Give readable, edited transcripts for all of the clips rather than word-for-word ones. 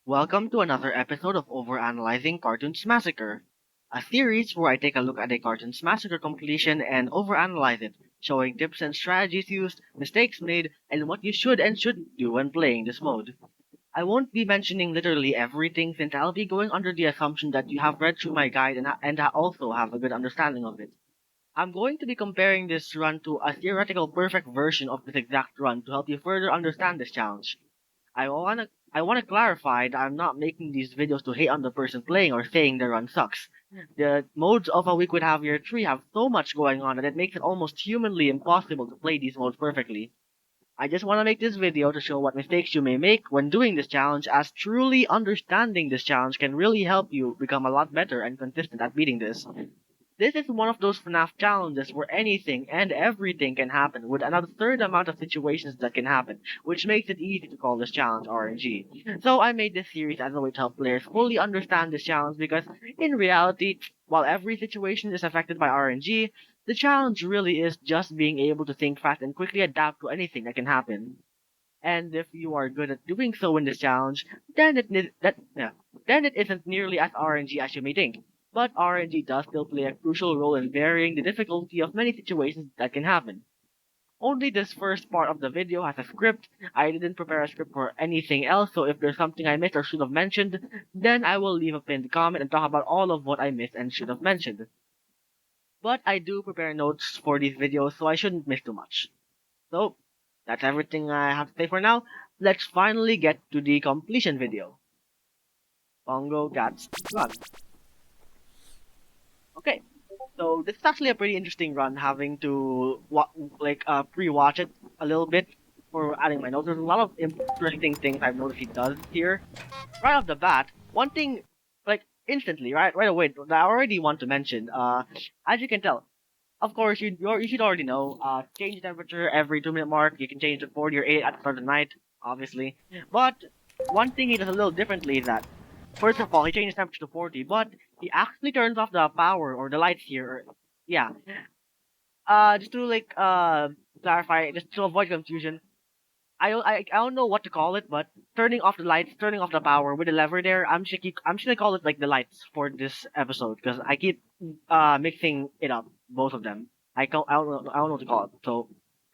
Welcome to another episode of Overanalyzing Cartoons Massacre, a series where I take a look at a cartoon's massacre completion and overanalyze it, showing tips and strategies used, mistakes made, and what you should and shouldn't do when playing this mode. I won't be mentioning literally everything since I'll be going under the assumption that you have read through my guide and also have a good understanding of it. I'm going to be comparing this run to a theoretical perfect version of this exact run to help you further understand this challenge. I wanna clarify that I'm not making these videos to hate on the person playing or saying the run sucks. The modes of A Week with Javier 3 have so much going on that it makes it almost humanly impossible to play these modes perfectly. I just want to make this video to show what mistakes you may make when doing this challenge, as truly understanding this challenge can really help you become a lot better and consistent at beating this. This is one of those FNAF challenges where anything and everything can happen, with an absurd amount of situations that can happen, which makes it easy to call this challenge RNG. So I made this series as a way to help players fully understand this challenge because, in reality, while every situation is affected by RNG, the challenge really is just being able to think fast and quickly adapt to anything that can happen. And if you are good at doing so in this challenge, then it isn't nearly as RNG as you may think. But RNG does still play a crucial role in varying the difficulty of many situations that can happen. Only this first part of the video has a script. I didn't prepare a script for anything else, so if there's something I missed or should have mentioned, then I will leave a pinned comment and talk about all of what I missed and should have mentioned. But I do prepare notes for these videos, so I shouldn't miss too much. So, that's everything I have to say for now. Let's finally get to the completion video. Bongocat run. Okay, so this is actually a pretty interesting run, having to pre-watch it a little bit for adding my notes. There's a lot of interesting things I've noticed he does here. Right off the bat, one thing, instantly, right away, that I already want to mention. As you can tell, of course, you should already know. Change temperature every 2 minute mark. You can change to 40 or 8 at the start of the night, obviously. But one thing he does a little differently is that, first of all, he changes temperature to 40, but he actually turns off the power or the lights here. Yeah. Just to clarify, just to avoid confusion, I don't know what to call it, but turning off the lights, turning off the power with the lever there. I'm just gonna call it like the lights for this episode because I keep mixing it up, both of them. I don't know what to call it, so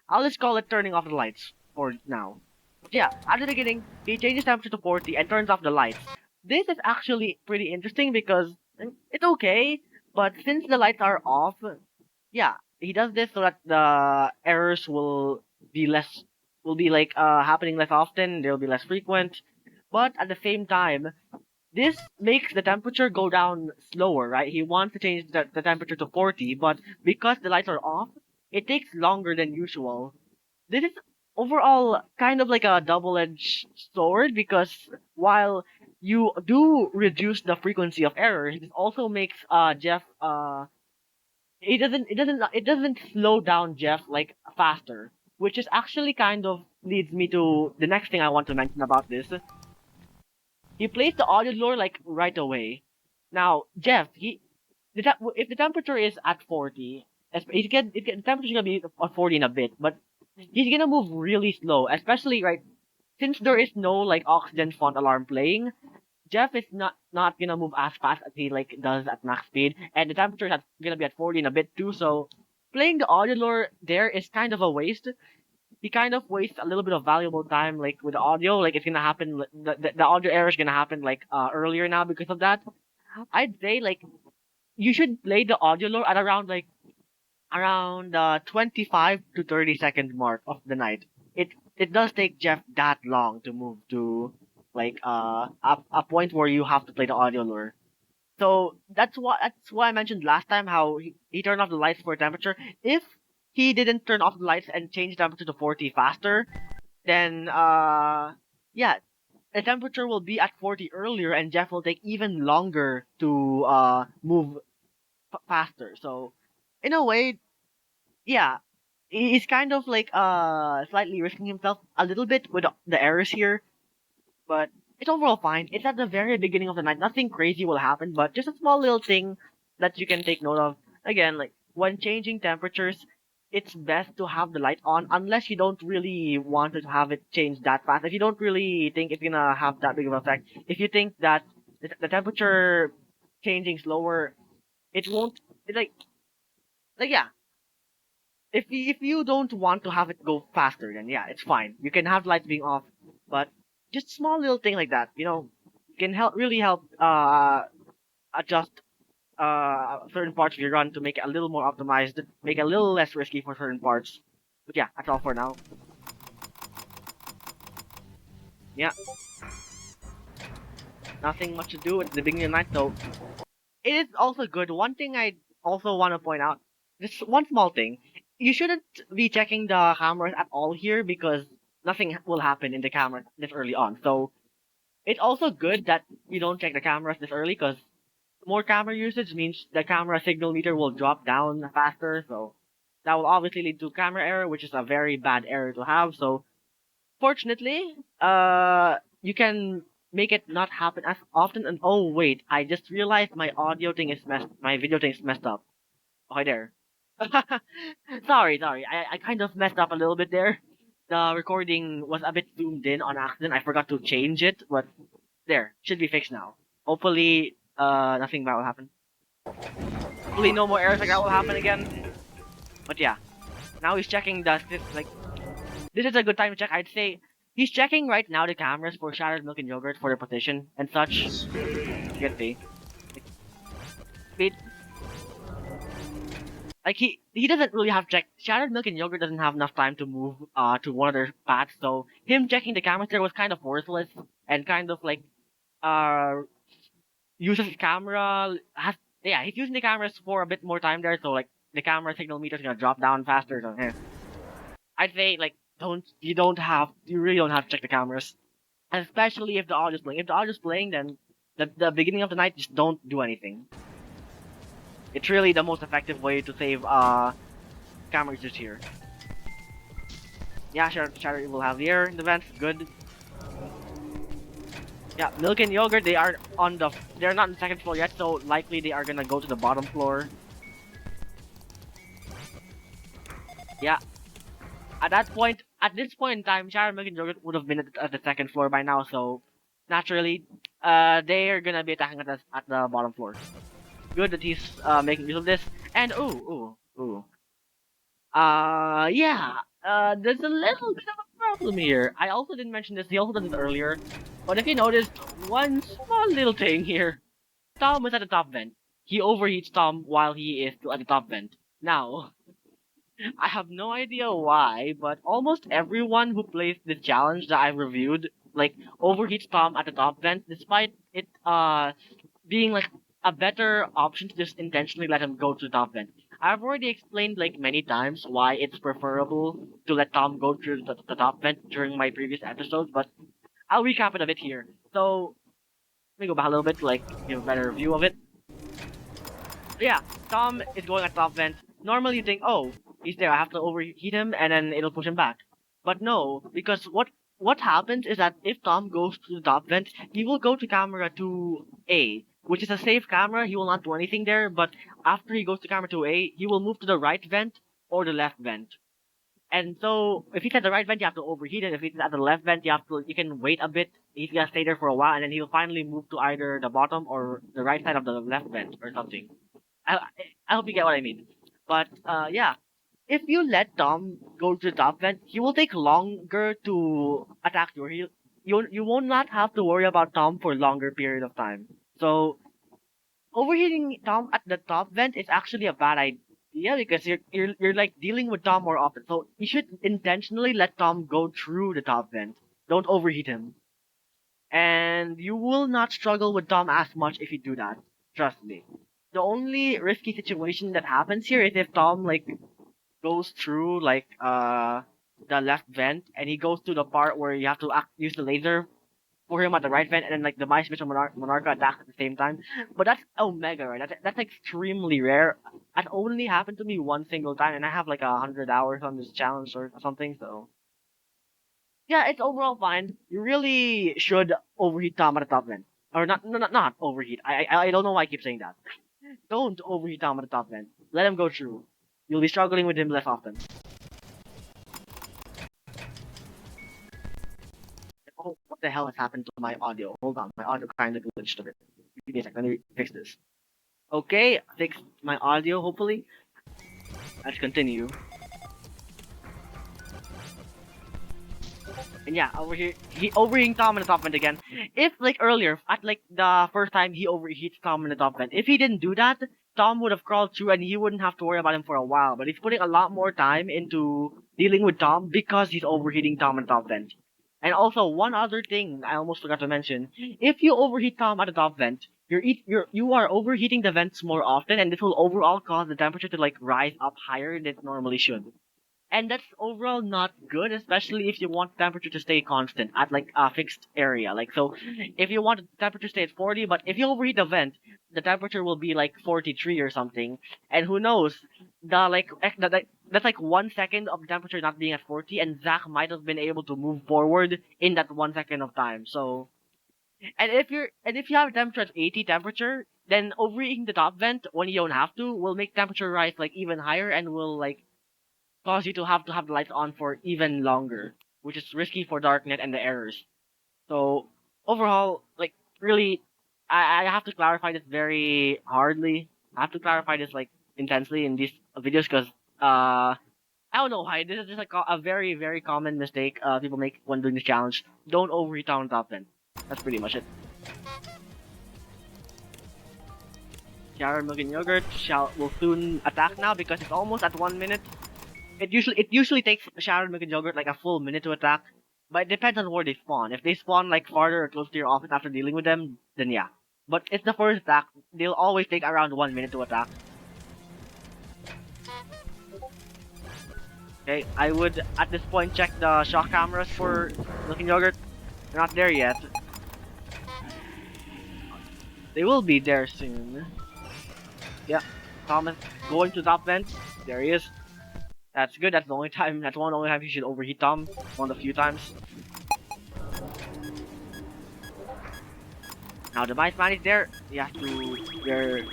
I'll just call it turning off the lights for now. But yeah, at the beginning, he changes temperature to 40 and turns off the lights. This is actually pretty interesting because it's okay, but since the lights are off, yeah, he does this so that the errors be less will be happening less often, they'll be less frequent. But at the same time, this makes the temperature go down slower, right? He wants to change the temperature to 40, but because the lights are off, it takes longer than usual. This is overall kind of like a double-edged sword because while you do reduce the frequency of errors, it also makes Jeff it doesn't slow down Jeff like faster, which is actually kind of leads me to the next thing I want to mention about this. He plays the audio lore like right away. Now Jeff, if the temperature is at 40, the temperature's gonna be at 40 in a bit, but he's gonna move really slow, especially right since there is no like oxygen font alarm playing. Jeff is not gonna move as fast as he like does at max speed, and the temperature is gonna be at 40 in a bit too. So playing the audio lore there is kind of a waste. He kind of wastes a little bit of valuable time like with the audio. Like it's gonna happen. The audio error is gonna happen earlier now because of that. I'd say like you should play the audio lore at around 25 to 30 second mark of the night. It does take Jeff that long to move to a point where you have to play the audio lure. So that's why I mentioned last time how he turned off the lights for temperature. If he didn't turn off the lights and change temperature to 40 faster, then yeah, the temperature will be at 40 earlier and Jeff will take even longer to move faster. So in a way, yeah, he's kind of slightly risking himself a little bit with the errors here, but it's overall fine. It's at the very beginning of the night. Nothing crazy will happen, but just a small little thing that you can take note of. Again, like when changing temperatures, it's best to have the light on unless you don't really want to have it change that fast. If you don't really think it's gonna have that big of an effect, if you think that the temperature changing slower, it won't. It like yeah. If you don't want to have it go faster, then yeah, it's fine. You can have lights being off, but just small little thing like that, can help adjust certain parts of your run to make it a little more optimized, make it a little less risky for certain parts. But yeah, that's all for now. Yeah, nothing much to do at the beginning of the night though. It is also good. One thing I also want to point out, just one small thing. You shouldn't be checking the cameras at all here because nothing will happen in the camera this early on. So it's also good that you don't check the cameras this early because more camera usage means the camera signal meter will drop down faster. So that will obviously lead to camera error, which is a very bad error to have. So fortunately, you can make it not happen as often. And oh wait, I just realized my video thing is messed up. Okay, there. Sorry. I kind of messed up a little bit there. The recording was a bit zoomed in on accident. I forgot to change it, but there, should be fixed now. Hopefully, nothing bad will happen. Hopefully, no more errors like that will happen again. But yeah, now he's checking like this is a good time to check. I'd say he's checking right now the cameras for shattered milk and yogurt for their position and such. You can see. It, like he doesn't really have check. Shattered milk and yogurt doesn't have enough time to move to one of their paths, so him checking the cameras there was kind of worthless and kind of like uh uses his camera has yeah he's using the cameras for a bit more time there, so like the camera signal meter's gonna drop down faster. So I'd say like you really don't have to check the cameras. Especially if the audio's playing. If the audio's playing, then the beginning of the night just don't do anything. It's really the most effective way to save camera usage here. Yeah, sure, Shadow will have the air in the vents. Good. Yeah, milk and yogurt. They're not on the second floor yet, so likely they are gonna go to the bottom floor. Yeah. At this point in time, Shadow, milk and yogurt would have been at the second floor by now. So naturally, they are gonna be attacking at the bottom floor. Good that he's making use of this. And ooh. Yeah. There's a little bit of a problem here. I also didn't mention this. He also did it earlier. But if you noticed, one small little thing here. Tom is at the top vent. He overheats Tom while he is at the top vent. Now, I have no idea why, but almost everyone who plays this challenge that I've reviewed, like, overheats Tom at the top vent, despite it being like a better option to just intentionally let him go to the top vent. I've already explained like many times why it's preferable to let Tom go through the top vent during my previous episodes, but I'll recap it a bit here. So let me go back a little bit to like give a better view of it. Yeah, Tom is going at top vent. Normally you think, oh, he's there, I have to overheat him and then it'll push him back. But no, because what happens is that if Tom goes to the top vent, he will go to camera 2A, which is a safe camera, he will not do anything there, but after he goes to camera 2A, he will move to the right vent or the left vent. And so if he's at the right vent, you have to overheat it. If he's at the left vent, you can wait a bit. He's gonna stay there for a while, and then he'll finally move to either the bottom or the right side of the left vent or something. I, I hope you get what I mean. But yeah, if you let Tom go to the top vent, he will take longer to attack you. You will not have to worry about Tom for a longer period of time. So overheating Tom at the top vent is actually a bad idea because you're like dealing with Tom more often. So you should intentionally let Tom go through the top vent. Don't overheat him. And you will not struggle with Tom as much if you do that. Trust me. The only risky situation that happens here is if Tom like goes through like the left vent and he goes to the part where you have to use the laser for him at the right vent and then like the Mice Mission Monarca attacks at the same time. But that's Omega, right? That's extremely rare. That only happened to me one single time and I have like 100 hours on this challenge or something, so yeah, it's overall fine. You really should overheat Tom at the top vent. Or not overheat. I don't know why I keep saying that. Don't overheat Tom at the top vent. Let him go through. you'll be struggling with him less often. Oh, what the hell has happened to my audio? Hold on, my audio kind of glitched a bit. Give me a second, let me fix this. Okay, fixed my audio, hopefully. Let's continue. And yeah, over here, he overheating Tom in the top vent again. If, like earlier, at like the first time he overheats Tom in the top vent, if he didn't do that, Tom would have crawled through and he wouldn't have to worry about him for a while. But he's putting a lot more time into dealing with Tom because he's overheating Tom in the top vent. And also, one other thing I almost forgot to mention, if you overheat Tom at the top vent, you are overheating the vents more often, and this will overall cause the temperature to like rise up higher than it normally should. And that's overall not good, especially if you want temperature to stay constant at like a fixed area. Like so, if you want the temperature to stay at 40, but if you overheat the vent, the temperature will be like 43 or something. And who knows, that's like 1 second of the temperature not being at 40, and Zach might have been able to move forward in that 1 second of time. So, and if you have a temperature at 80 temperature, then overheating the top vent when you don't have to will make temperature rise like even higher and will like cause you to have the lights on for even longer, which is risky for darknet and the errors. So overall, like really, I have to clarify this very hardly. I have to clarify this like intensely in these videos because I don't know why this is just like a very very common mistake people make when doing this challenge. Don't overheat on top then. That's pretty much it. Sharon Milk and Yogurt will soon attack now because it's almost at 1 minute. It usually takes Sharon Milk and Yogurt like a full minute to attack, but it depends on where they spawn. If they spawn like farther or close to your office after dealing with them, then yeah. But it's the first attack. They'll always take around 1 minute to attack. Okay, I would at this point check the shock cameras for Milk and Yogurt. They're not there yet. They will be there soon. Yeah, Thomas going to top vent. There he is. That's good. That's the only time. That's one only time you should overheat Tom. One of the few times. Now the mice man is there. You have to. There.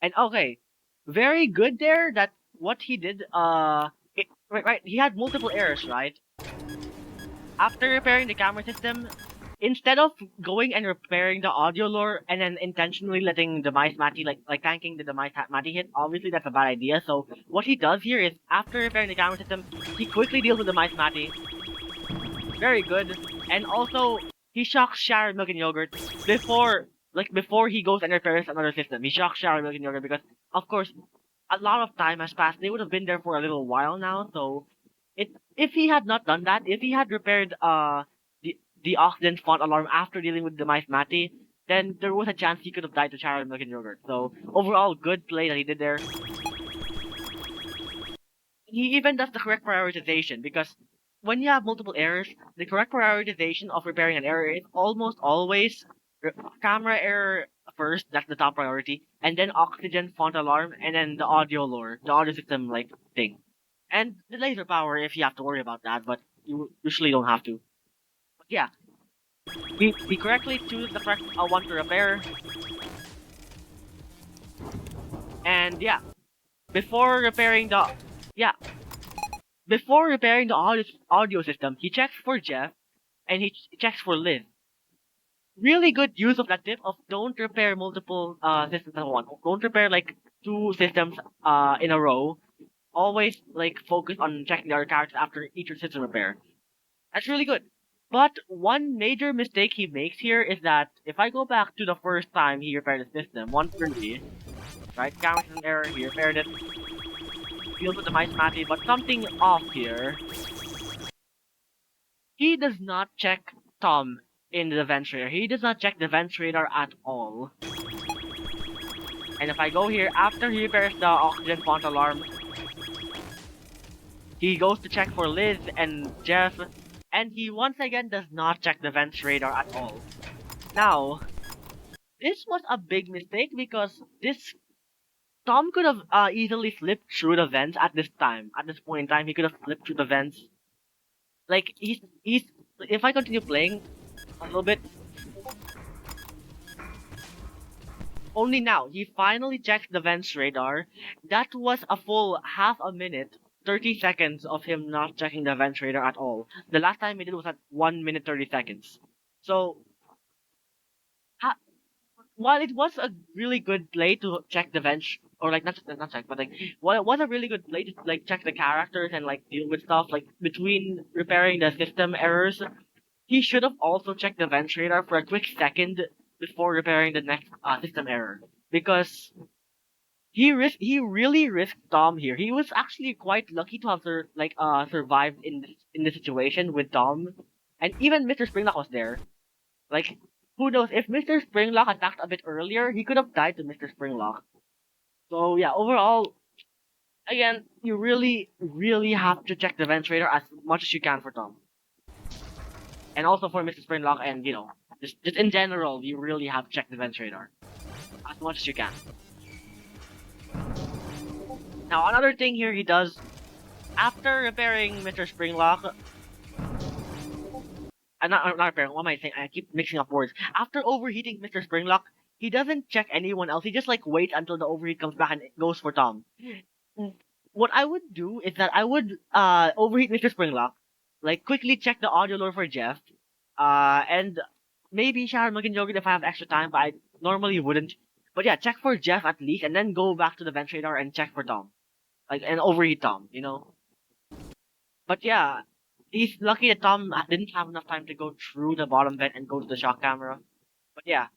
And okay, very good there. That what he did. Right. He had multiple errors, right? After repairing the camera system, instead of going and repairing the audio lure and then intentionally letting the mice Matty like tanking the demise Matty hit, obviously that's a bad idea. So what he does here is after repairing the camera system, he quickly deals with the mice Matty. Very good. And also he shocks Sharon Milk and Yogurt before he goes and repairs another system. He shocks Sharon Milk and Yogurt because of course a lot of time has passed. They would have been there for a little while now, so if he had not done that, if he had repaired the oxygen font alarm after dealing with the mice Matty, then there was a chance he could have died to Sharon Milk and Yogurt. So overall, good play that he did there. He even does the correct prioritization because when you have multiple errors, the correct prioritization of repairing an error is almost always camera error first, that's the top priority, and then oxygen font alarm, and then the audio lure, the audio system like thing. And the laser power if you have to worry about that, but you usually don't have to. But yeah, he correctly chooses the correct one to repair. And yeah, before repairing the yeah, before repairing the audio system, he checks for Jeff and he checks for Liz. Really good use of that tip of don't repair multiple systems at once. Don't repair like two systems in a row. Always like focus on checking the other characters after each system repair. That's really good. But one major mistake he makes here is that if I go back to the first time he repaired the system, 130, right? Camera system error, he repaired it. Deals with the mice Matty, but something off here. He does not check Tom in the vent radar. He does not check the vent radar at all. And if I go here, after he repairs the oxygen font alarm, he goes to check for Liz and Jeff, and he once again does not check the vents radar at all. Now, this was a big mistake because Tom could have easily slipped through the vents at this time. At this point in time, he could have slipped through the vents. Like he's if I continue playing a little bit, Only now, he finally checked the vent's radar. That was a full half a minute, 30 seconds of him not checking the vent's radar at all. The last time he did was at 1 minute 30 seconds. So, ha- while it was a really good play to check the bench, or like not check, but like while it was a really good play to like check the characters and like deal with stuff like between repairing the system errors, he should have also checked the bench radar for a quick second before repairing the next system error because he really risked Tom here. He was actually quite lucky to have survived in this situation with Tom, and even Mr. Springlock was there. Like, who knows? If Mr. Springlock attacked a bit earlier, he could have died to Mr. Springlock. So yeah, overall, again, you really, really have to check the vent radar as much as you can for Tom, and also for Mr. Springlock, and just in general, you really have to check the vent radar as much as you can. Now, another thing here he does after repairing Mr. Springlock. I'm not repairing. What am I saying? I keep mixing up words. After overheating Mr. Springlock, he doesn't check anyone else. He just like waits until the overheat comes back and goes for Tom. What I would do is that I would overheat Mr. Springlock, like quickly check the audio lore for Jeff, and maybe Sharon McGinjogan if I have extra time, but I normally wouldn't. But yeah, check for Jeff at least, and then go back to the vent radar and check for Tom, like and overheat Tom. But yeah, he's lucky that Tom didn't have enough time to go through the bottom vent and go to the shock camera. But yeah,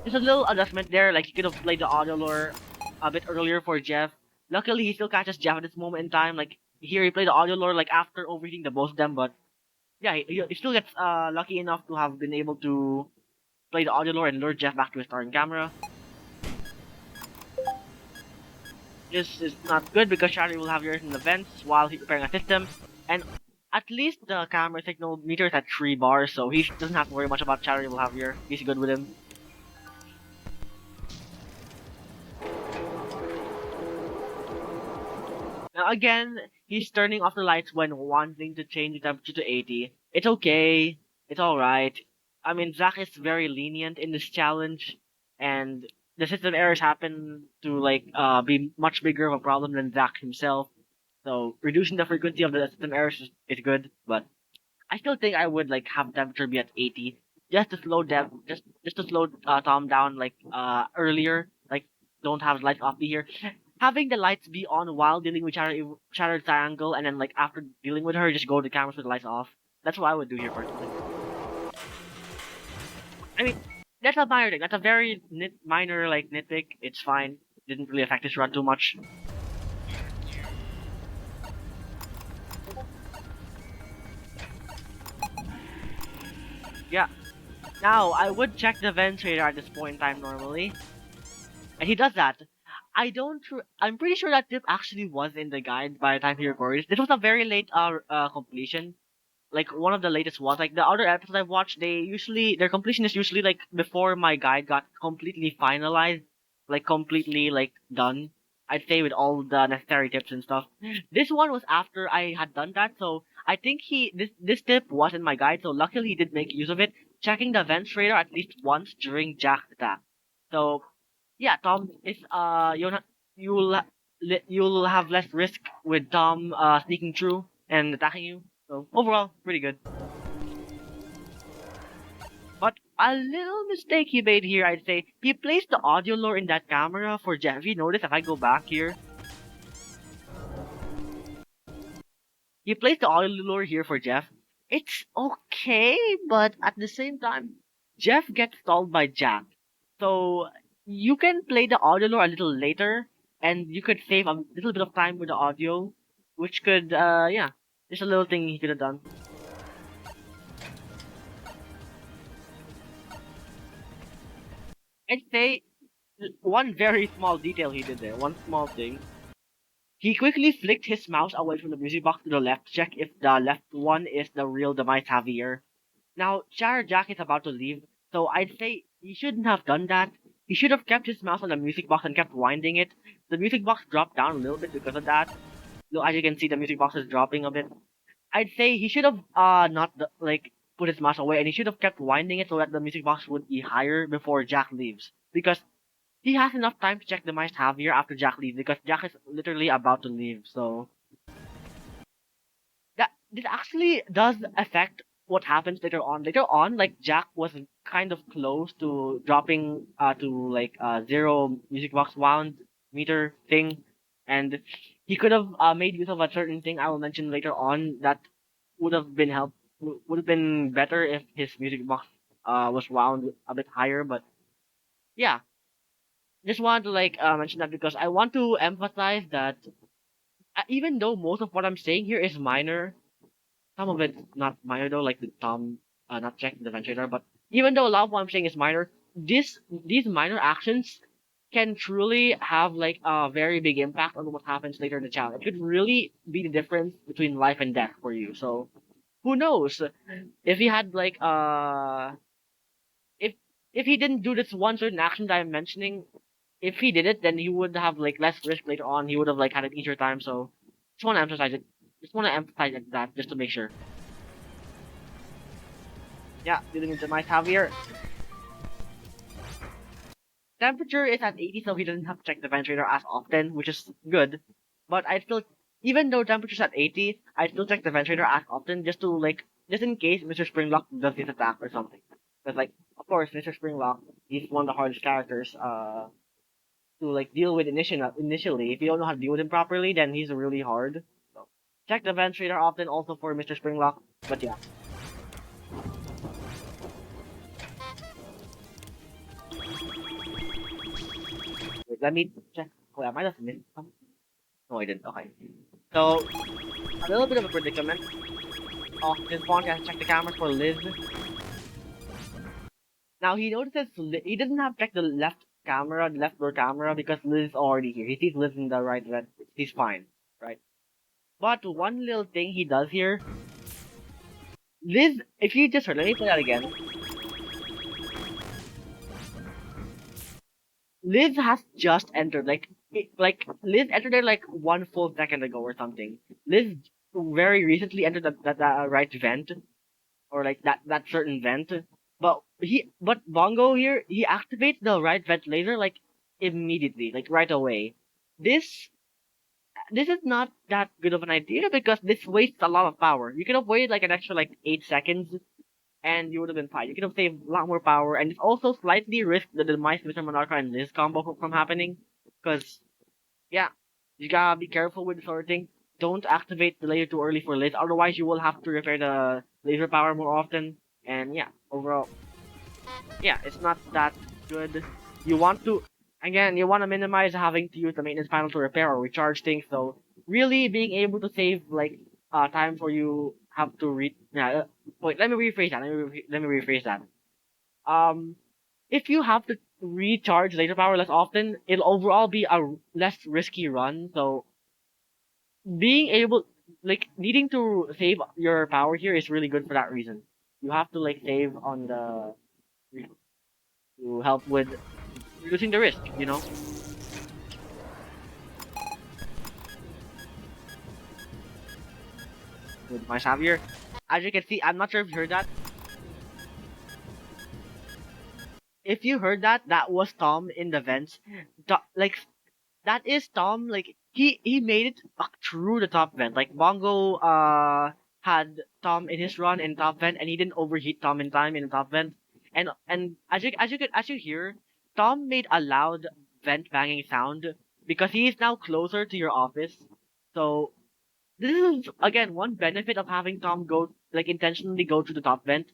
just a little adjustment there. Like he could have played the audio lore a bit earlier for Jeff. Luckily, he still catches Jeff at this moment in time. Like here, he played the audio lore like after overheating the both of them. But yeah, he still gets lucky enough to have been able to play the audio lore and lure Jeff back to his starting camera. This is not good because Charlie will have yours in the vents while he's repairing a system, and at least the camera signal meter is at 3 bars, so he doesn't have to worry much about Charlie will have here. He's good with him. Now again, he's turning off the lights when wanting to change the temperature to 80. It's okay. It's alright. I mean, Zach is very lenient in this challenge, and the system errors happen to be much bigger of a problem than Zach himself. So reducing the frequency of the system errors is good, but I still think I would like have temperature be at 80 just to slow them, just to slow Tom down earlier. Like don't have the lights off be here. Having the lights be on while dealing with Shattered Triangle, and then like after dealing with her, just go to the cameras with the lights off. That's what I would do here personally. I mean, that's a minor thing. That's a very minor nitpick. It's fine. Didn't really affect this run too much. Yeah. Now, I would check the vent radar at this point in time normally. And he does that. I'm pretty sure that tip actually was in the guide by the time he recorded. This was a very late completion. Like one of the latest ones. Like the other episodes I've watched, their completion is usually like before my guide got completely finalized, like completely like done. I'd say with all the necessary tips and stuff. This one was after I had done that, so I think this tip was in my guide. So luckily he did make use of it, checking the vents radar at least once during Jack's attack. So yeah, Tom is you'll have less risk with Tom sneaking through and attacking you. So overall, pretty good. But a little mistake he made here, I'd say. He placed the audio lure in that camera for Jeff. If you notice, if I go back here, he placed the audio lure here for Jeff. It's okay, but at the same time, Jeff gets stalled by Jack. So you can play the audio lore a little later, and you could save a little bit of time with the audio, which could, yeah, just a little thing he could have done. I'd say one very small detail he did there, one small thing. He quickly flicked his mouse away from the music box to the left to check if the left one is the real Demise Javier. Now, Shadow Jack is about to leave, so I'd say he shouldn't have done that. He should have kept his mouse on the music box and kept winding it. The music box dropped down a little bit because of that. So as you can see, the music box is dropping a bit. I'd say he should have not like put his mask away, and he should have kept winding it so that the music box would be higher before Jack leaves. Because he has enough time to check the mice heavier after Jack leaves, because Jack is literally about to leave. So that this actually does affect what happens later on. Later on, like Jack was kind of close to dropping to like zero music box wound meter thing, and he could have made use of a certain thing I will mention later on that would have been would have been better if his music box was wound a bit higher. But yeah, just wanted to like mention that because I want to emphasize that even though most of what I'm saying here is minor, some of it's not minor though, like the Tom not checking the ventilator. But even though a lot of what I'm saying is minor, these minor actions can truly have like a very big impact on what happens later in the challenge. It could really be the difference between life and death for you. So who knows if he had like if he didn't do this one certain action that I'm mentioning, if he did it, then he would have like less risk later on. He would have like had an easier time. So just want to emphasize it. Just want to emphasize that just to make sure. Yeah, dealing with the mice Javier. Temperature is at 80, so he doesn't have to check the ventilator as often, which is good. But I still, even though temperature's at 80, I still check the ventilator as often just to like, just in case Mr. Springlock does his attack or something. Because like, of course, Mr. Springlock, he's one of the hardest characters to like deal with initially. If you don't know how to deal with him properly, then he's really hard. So check the ventilator often also for Mr. Springlock. But yeah, wait, let me check. Oh, I might have missed some. No, I didn't. Okay. So a little bit of a predicament. Oh, this Bond has to check the cameras for Liz. Now he notices he doesn't have to check the left door camera because Liz is already here. He sees Liz in the right vent. He's fine, right? But one little thing he does here, Liz, if you just heard, let me play that again. Liz has just entered, like Liz entered there like one full second ago or something. Liz very recently entered that right vent, or like that certain vent. But Bongo here, he activates the right ventilator like immediately, like right away. This this is not that good of an idea because this wastes a lot of power. You could have waited like an extra like 8 seconds and you would have been fine. You could have saved a lot more power, and it's also slightly risked the demise of Mr. Monarcha and Liz combo from happening. Because yeah, you gotta be careful with sorting. Don't activate the laser too early for Liz, otherwise you will have to repair the laser power more often. And yeah, overall, yeah, it's not that good. You want to, again, you want to minimize having to use the maintenance panel to repair or recharge things. So really being able to save like time for you have to wait, let me rephrase that. Let me rephrase that. Um, if you have to recharge laser power less often, it'll overall be a less risky run. So being able, like, needing to save your power here is really good for that reason. You have to like save on the to help with reducing the risk. You know, with my Xavier. As you can see, I'm not sure if you heard that. If you heard that, that was Tom in the vents. Like that is Tom. Like he made it through the top vent. Like Bongo had Tom in his run in top vent, and he didn't overheat Tom in time in the top vent. And as you hear, Tom made a loud vent banging sound because he is now closer to your office. So this is again one benefit of having Tom go like intentionally go to the top vent.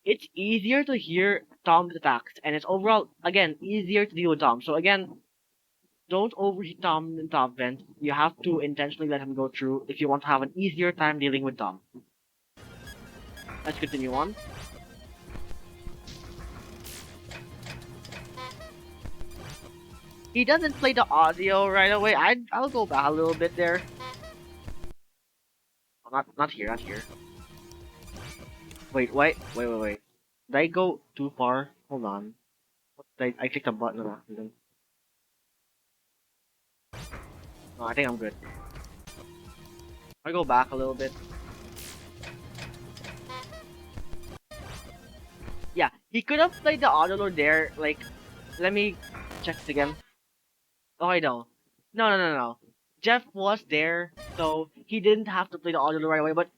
It's easier to hear Tom's attacks, and it's overall again easier to deal with Tom. So again, don't overheat Tom in top vent. You have to intentionally let him go through if you want to have an easier time dealing with Tom. Let's continue on. He doesn't play the audio right away. I'll go back a little bit there. Oh, not here, not here. Wait. Did I go too far? Hold on. I clicked a button on accident. No, I think I'm good. I go back a little bit. He could have played the auto lord there. Like, let me check it again. Oh, I know. No, no, no, no. Jeff was there, so he didn't have to play the auto lord right away. But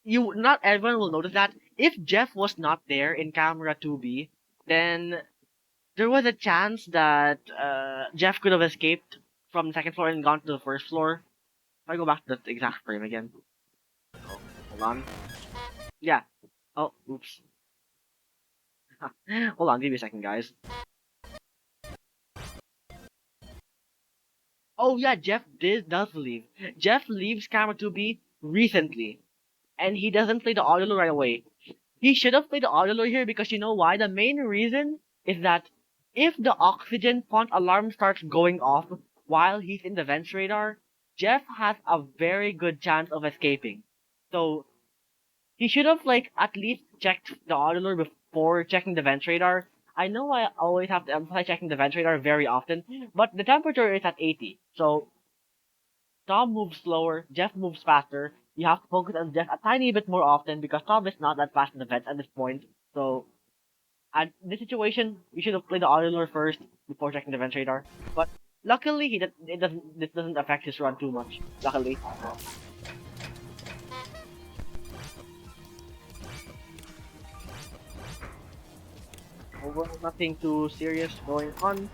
not everyone will notice that if Jeff was not there in camera 2B, then there was a chance that Jeff could have escaped from the second floor and gone to the first floor. If I go back to that exact frame again. Oh, hold on. Yeah. Oh, oops. Hold on, give me a second, guys. Oh yeah, does leave. Jeff leaves camera 2B recently, and he doesn't play the audio right away. He should have played the audio here because you know why? The main reason is that if the oxygen font alarm starts going off while he's in the vents radar, Jeff has a very good chance of escaping. So he should have like at least checked the auditor before checking the vent radar. I know I always have to emphasize checking the vent radar very often, but the temperature is at 80. So Tom moves slower, Jeff moves faster. You have to focus on Jeff a tiny bit more often because Tom is not that fast in the vents at this point. So at this situation, you should have played the auditor first before checking the vent radar. But luckily, this doesn't affect his run too much. Luckily. Overall, nothing too serious going on.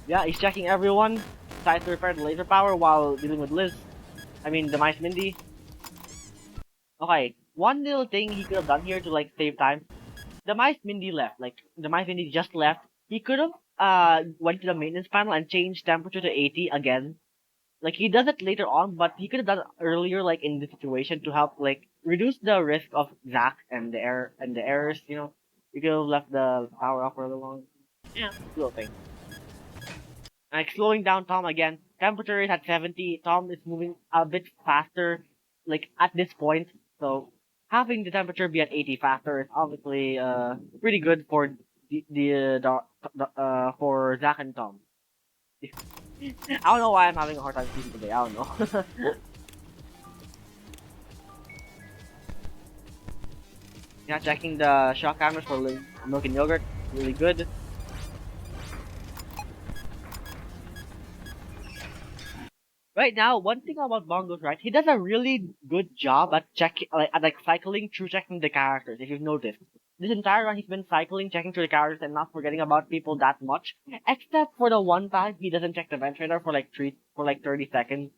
Yeah, he's checking everyone. Tries to repair the laser power while dealing with Liz. I mean, the Mice Mindy. Okay, one little thing he could have done here to like save time. The Mice Mindy left. Like the Mice Mindy just left. He could have went to the maintenance panel and changed temperature to 80 again. Like he does it later on, but he could have done it earlier, like in this situation, to help like reduce the risk of Zack and the errors. You know, you could have left the power off for a little long. Yeah, little thing. Like slowing down Tom again. Temperature is at 70. Tom is moving a bit faster, like at this point. So having the temperature be at 80 faster is obviously pretty good for for Zach and Tom. I don't know why I'm having a hard time speaking today. I don't know. Yeah, checking the shock cameras for milk and yogurt. Really good. Right now, one thing about Bongo's right, he does a really good job at checking, like cycling through checking the characters. If you've noticed, this entire run he's been cycling, checking through the characters, and not forgetting about people that much. Except for the one time he doesn't check the vent radar for like 30 seconds.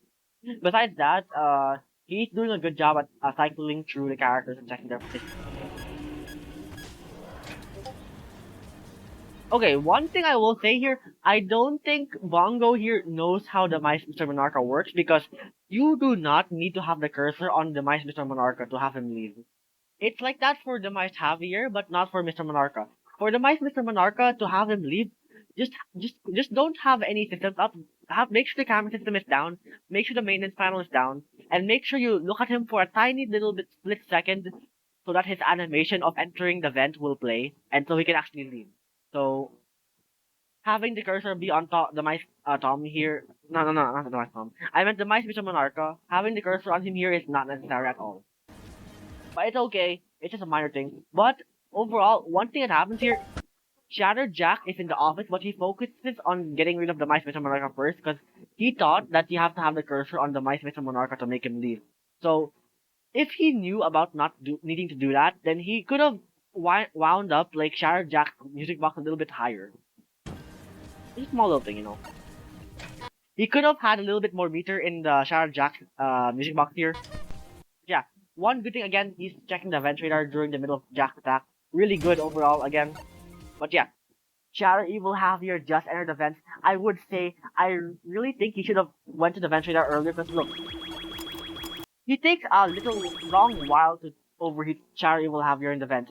Besides that, he's doing a good job at cycling through the characters and checking their position. Okay, one thing I will say here, I don't think Bongo here knows how the Mice Mr. Monarcha works because you do not need to have the cursor on the Mice Mr. Monarcha to have him leave. It's like that for the Mice Javier, but not for Mr. Monarcha. For the Mice Mr. Monarcha to have him leave, just don't have any systems up. Make sure the camera system is down, make sure the maintenance panel is down, and make sure you look at him for a tiny little bit split second so that his animation of entering the vent will play, and so he can actually leave. So having the cursor be on top the mice Tom here. No, no, no, not the mice Tom. I meant the mice Mr. Monarcha. Having the cursor on him here is not necessary at all. But it's okay. It's just a minor thing. But overall, one thing that happens here, Shattered Jack is in the office, but he focuses on getting rid of the mice Mr. Monarcha first because he thought that you have to have the cursor on the mice Mr. Monarcha to make him leave. So if he knew about needing to do that, then he could have wound up like Shattered Jack's music box a little bit higher. It's a small little thing, you know. He could have had a little bit more meter in the Shattered Jack music box here. Yeah, one good thing again, he's checking the vent radar during the middle of Jack's attack. Really good overall again. But yeah, Shatter Evil have here just entered the vent. I would say I really think he should have went to the vent radar earlier because look, he takes a little long while to overheat Shatter Evil have here in the vent.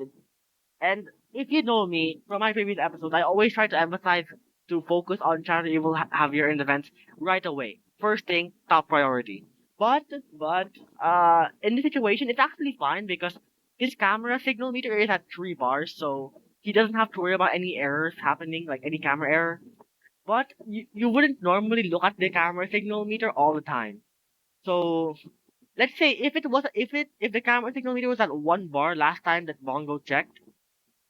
And if you know me from my previous episodes, I always try to emphasize to focus on Shadow Evil Javier in events right away. First thing, top priority. But in this situation, it's actually fine because his camera signal meter is at 3 bars, so he doesn't have to worry about any errors happening, like any camera error. But you wouldn't normally look at the camera signal meter all the time. So let's say if the camera signal meter was at 1 bar last time that Bongo checked,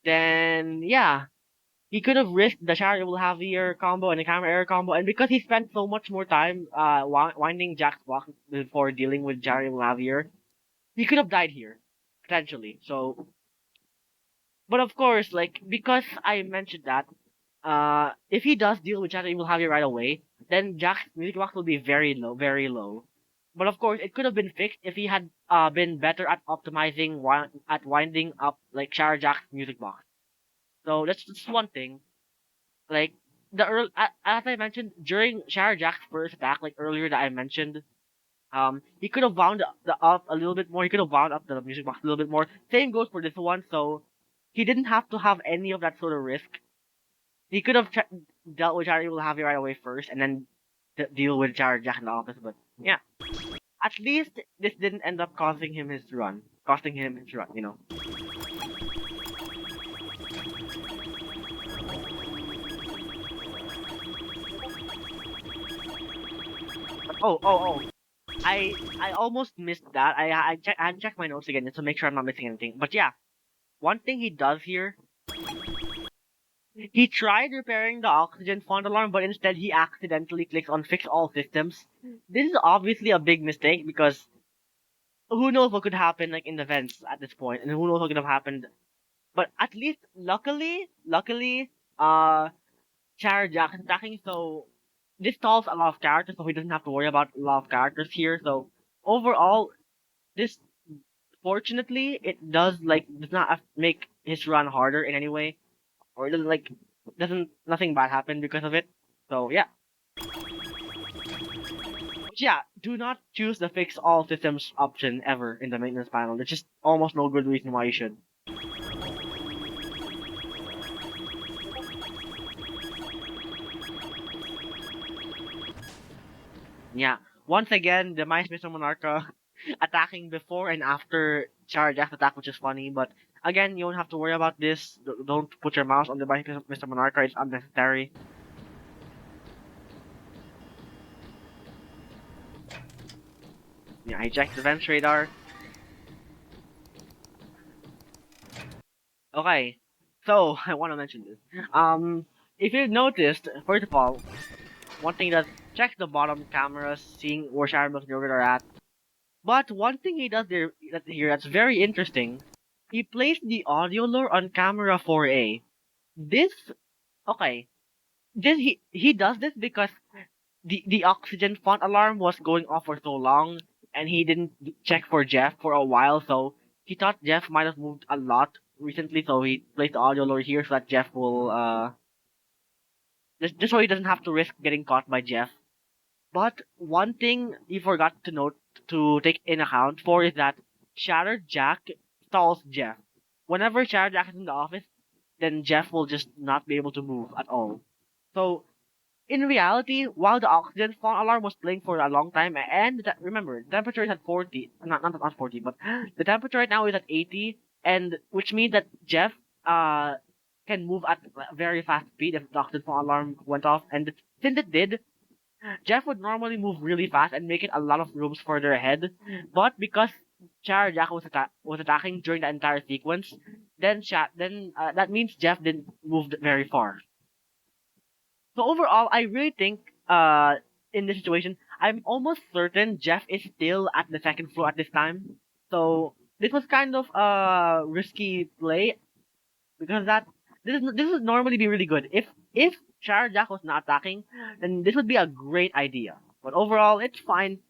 then yeah, he could have risked the Shadow Evil Javier combo and the camera error combo, and because he spent so much more time winding Jack's block before dealing with Shadow Evil Javier, he could have died here potentially. So, but of course, like because I mentioned that, if he does deal with Shadow Evil Javier right away, then Jack's music box will be very low, very low. But of course, it could have been fixed if he had been better at optimizing at winding up like Shadow Jack's music box. So that's one thing. Like as I mentioned during Shadow Jack's first attack, like earlier that I mentioned, he could have wound up a little bit more. He could have wound up the music box a little bit more. Same goes for this one. So he didn't have to have any of that sort of risk. He could have dealt with Jared Evil Javier right away first, and then deal with Jared Jack in the office. But yeah, at least this didn't end up costing him his run. Costing him his run, you know. Oh. I almost missed that. I had to check my notes again just to make sure I'm not missing anything. But yeah, one thing he does here, he tried repairing the oxygen font alarm, but instead he accidentally clicks on fix all systems. This is obviously a big mistake because who knows what could happen like in the vents at this point, and who knows what could have happened. But at least luckily, Char Jack is attacking, so this stalls a lot of characters, so he doesn't have to worry about a lot of characters here. So overall, this fortunately it does not make his run harder in any way, or it doesn't nothing bad happen because of it. So yeah. But yeah, do not choose the fix all systems option ever in the maintenance panel. There's just almost no good reason why you should. Yeah. Once again, the Mice Mr. Monarcha attacking before and after charge after attack, which is funny, but again, you don't have to worry about this. Don't put your mouse on the Mice Mr. Monarcha, it's unnecessary. Yeah, I checked the vents radar. Okay. So, I want to mention this. If you've noticed, first of all, one thing that check the bottom cameras, seeing where Sharon's and Yogurt are at. But one thing he does here that's very interesting, he placed the audio lure on camera 4A. This okay. This he does this because the oxygen font alarm was going off for so long, and he didn't check for Jeff for a while, so he thought Jeff might have moved a lot recently, so he placed the audio lure here so that Jeff will just so he doesn't have to risk getting caught by Jeff. But one thing you forgot to note to take in account for is that Shattered Jack stalls Jeff. Whenever Shattered Jack is in the office, then Jeff will just not be able to move at all. So in reality, while the oxygen font alarm was playing for a long time, and remember, the temperature is at 40, not 40, but the temperature right now is at 80, and which means that Jeff can move at a very fast speed if the oxygen font alarm went off, and since it did, Jeff would normally move really fast and make it a lot of rooms further ahead, but because Char Jack was attacking during the entire sequence, then that means Jeff didn't move very far. So overall, I really think in this situation, I'm almost certain Jeff is still at the second floor at this time. So this was kind of a risky play because this would normally be really good. If Char Jack was not attacking, then this would be a great idea. But overall, it's fine.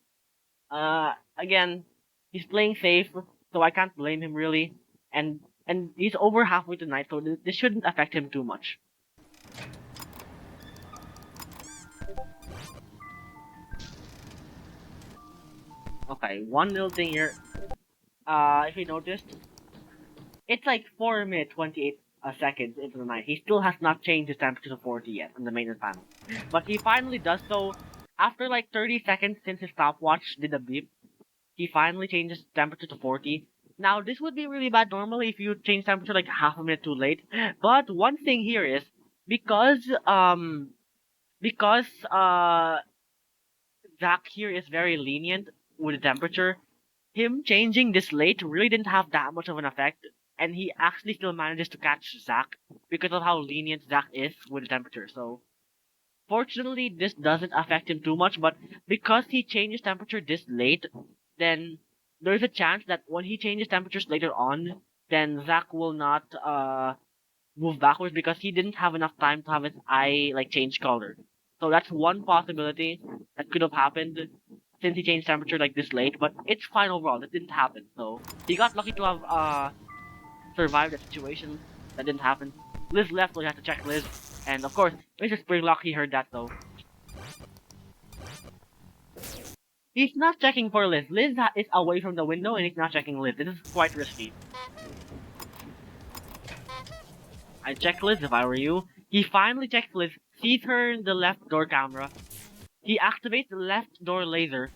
Again, he's playing safe, so I can't blame him really. And he's over halfway tonight, so this shouldn't affect him too much. Okay, one little thing here. If you noticed, it's like 4 minutes 28 seconds into the night. He still has not changed his temperature to 40 yet on the maintenance panel. But he finally does so after like 30 seconds since his stopwatch did a beep. He finally changes temperature to 40. Now, this would be really bad normally if you change temperature like half a minute too late. But one thing here is because Zach here is very lenient with the temperature. Him changing this late really didn't have that much of an effect, and he actually still manages to catch Zack because of how lenient Zack is with the temperature. So fortunately, this doesn't affect him too much, but because he changes temperature this late, then there's a chance that when he changes temperatures later on, then Zack will not move backwards because he didn't have enough time to have his eye like change color. So that's one possibility that could have happened since he changed temperature like this late, but it's fine overall. That didn't happen. So he got lucky to have survived that situation. That didn't happen. Liz left, so he had to check Liz. And of course, Mr. Springlock, he heard that though. He's not checking for Liz. Liz is away from the window and he's not checking Liz. This is quite risky. I'd check Liz if I were you. He finally checks Liz, sees her in the left door camera. He activates the left door laser,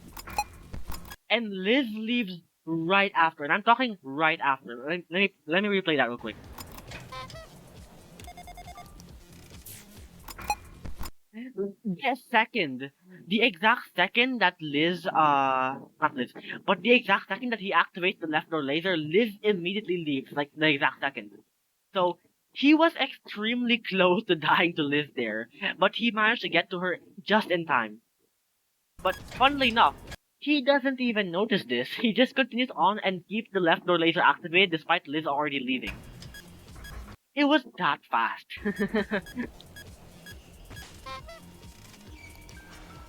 and Liz leaves right after. And I'm talking right after. Let me replay that real quick. The exact second that Liz, not Liz, but the exact second that he activates the left door laser, Liz immediately leaves, like the exact second. So he was extremely close to dying to Liz there, but he managed to get to her just in time. But funnily enough, he doesn't even notice this. He just continues on and keeps the left door laser activated despite Liz already leaving. It was that fast.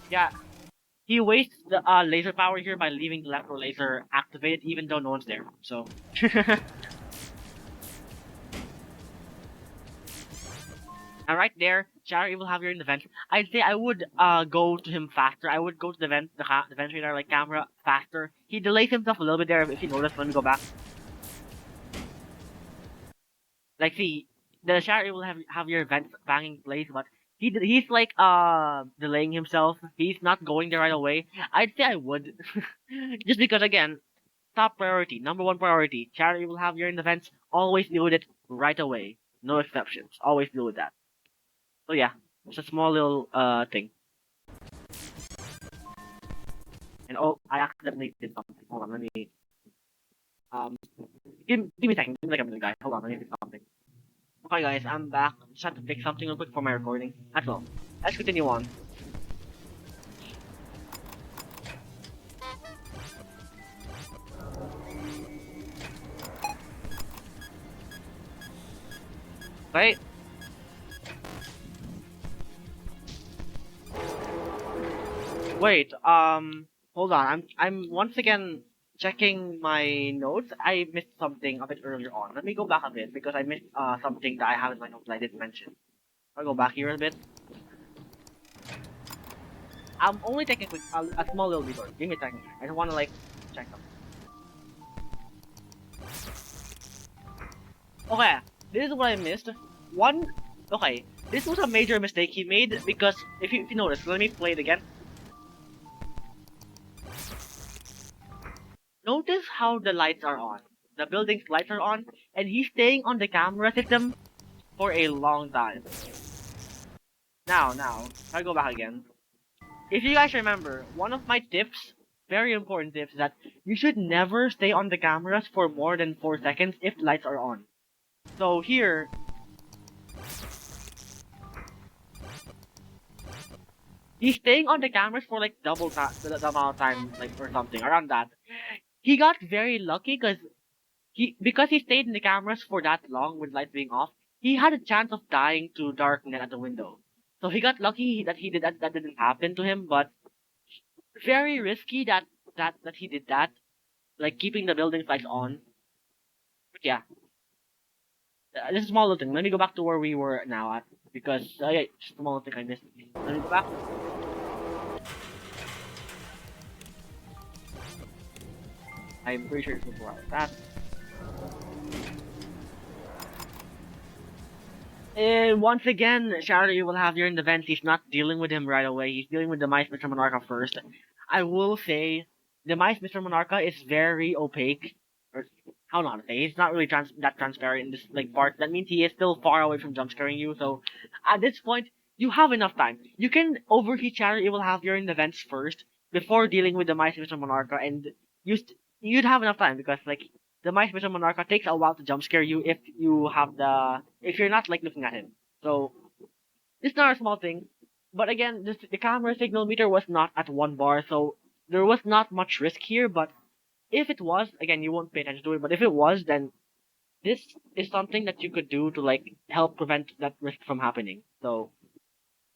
Yeah, he wastes the laser power here by leaving the left door laser activated even though no one's there. So. And right there, Shadow will have you in the vent. I'd say I would go to him faster. I would go to the vent, the vent radar like camera faster. He delays himself a little bit there if you notice. Let me go back. Like see, the Shadow will have your vent banging place, but he's like delaying himself. He's not going there right away. I'd say I would, just because again, top priority, number one priority. Shadow will have you in the vents. Always deal with it right away. No exceptions. Always deal with that. So yeah, it's a small little thing. And oh, I accidentally did something. Hold on, let me give me a second. Give me like a minute, guys. Hold on, let me do something. Okay, guys, I'm back. Just had to fix something real quick for my recording. That's all. Let's continue on. Right? Wait. Hold on. I'm once again checking my notes. I missed something a bit earlier on. Let me go back a bit because I missed something that I have in my notes that I didn't mention. I'll go back here a bit. I'm only taking a small little detour. Give me a second. I just want to like check something. Okay, this is what I missed. One, okay, this was a major mistake he made because if you notice, let me play it again. Notice how the lights are on. The building's lights are on, and he's staying on the camera system for a long time. Now, I'll go back again. If you guys remember, one of my tips, very important tips, is that you should never stay on the cameras for more than 4 seconds if the lights are on. So here, he's staying on the cameras for like double the amount of time, like or something around that. He got very lucky because he stayed in the cameras for that long with lights being off. He had a chance of dying to darknet at the window. So he got lucky that he did that didn't happen to him, but very risky that he did that, like keeping the building lights on. But yeah, this is a small little thing. Let me go back to where we were now at because yeah, just a small thing I missed. Let me go back. I'm pretty sure it's before I was that. And once again, Shadow you will have here in the vents. He's not dealing with him right away. He's dealing with the mice Mr. Monarcha first. I will say, the mice Mr. Monarcha is very opaque. Or how not to say, he's not really that transparent in this like part. That means he is still far away from jumpscaring you. So at this point, you have enough time. You can overheat Shadow you will have here in the vents first before dealing with the mice Mr. Monarcha, and you you'd have enough time because like the Mice Mission Monarcha takes a while to jump scare you if you're not like looking at him. So it's not a small thing. But again, the camera signal meter was not at 1 bar, so there was not much risk here. But if it was, again, you won't pay attention to it. But if it was, then this is something that you could do to like help prevent that risk from happening. So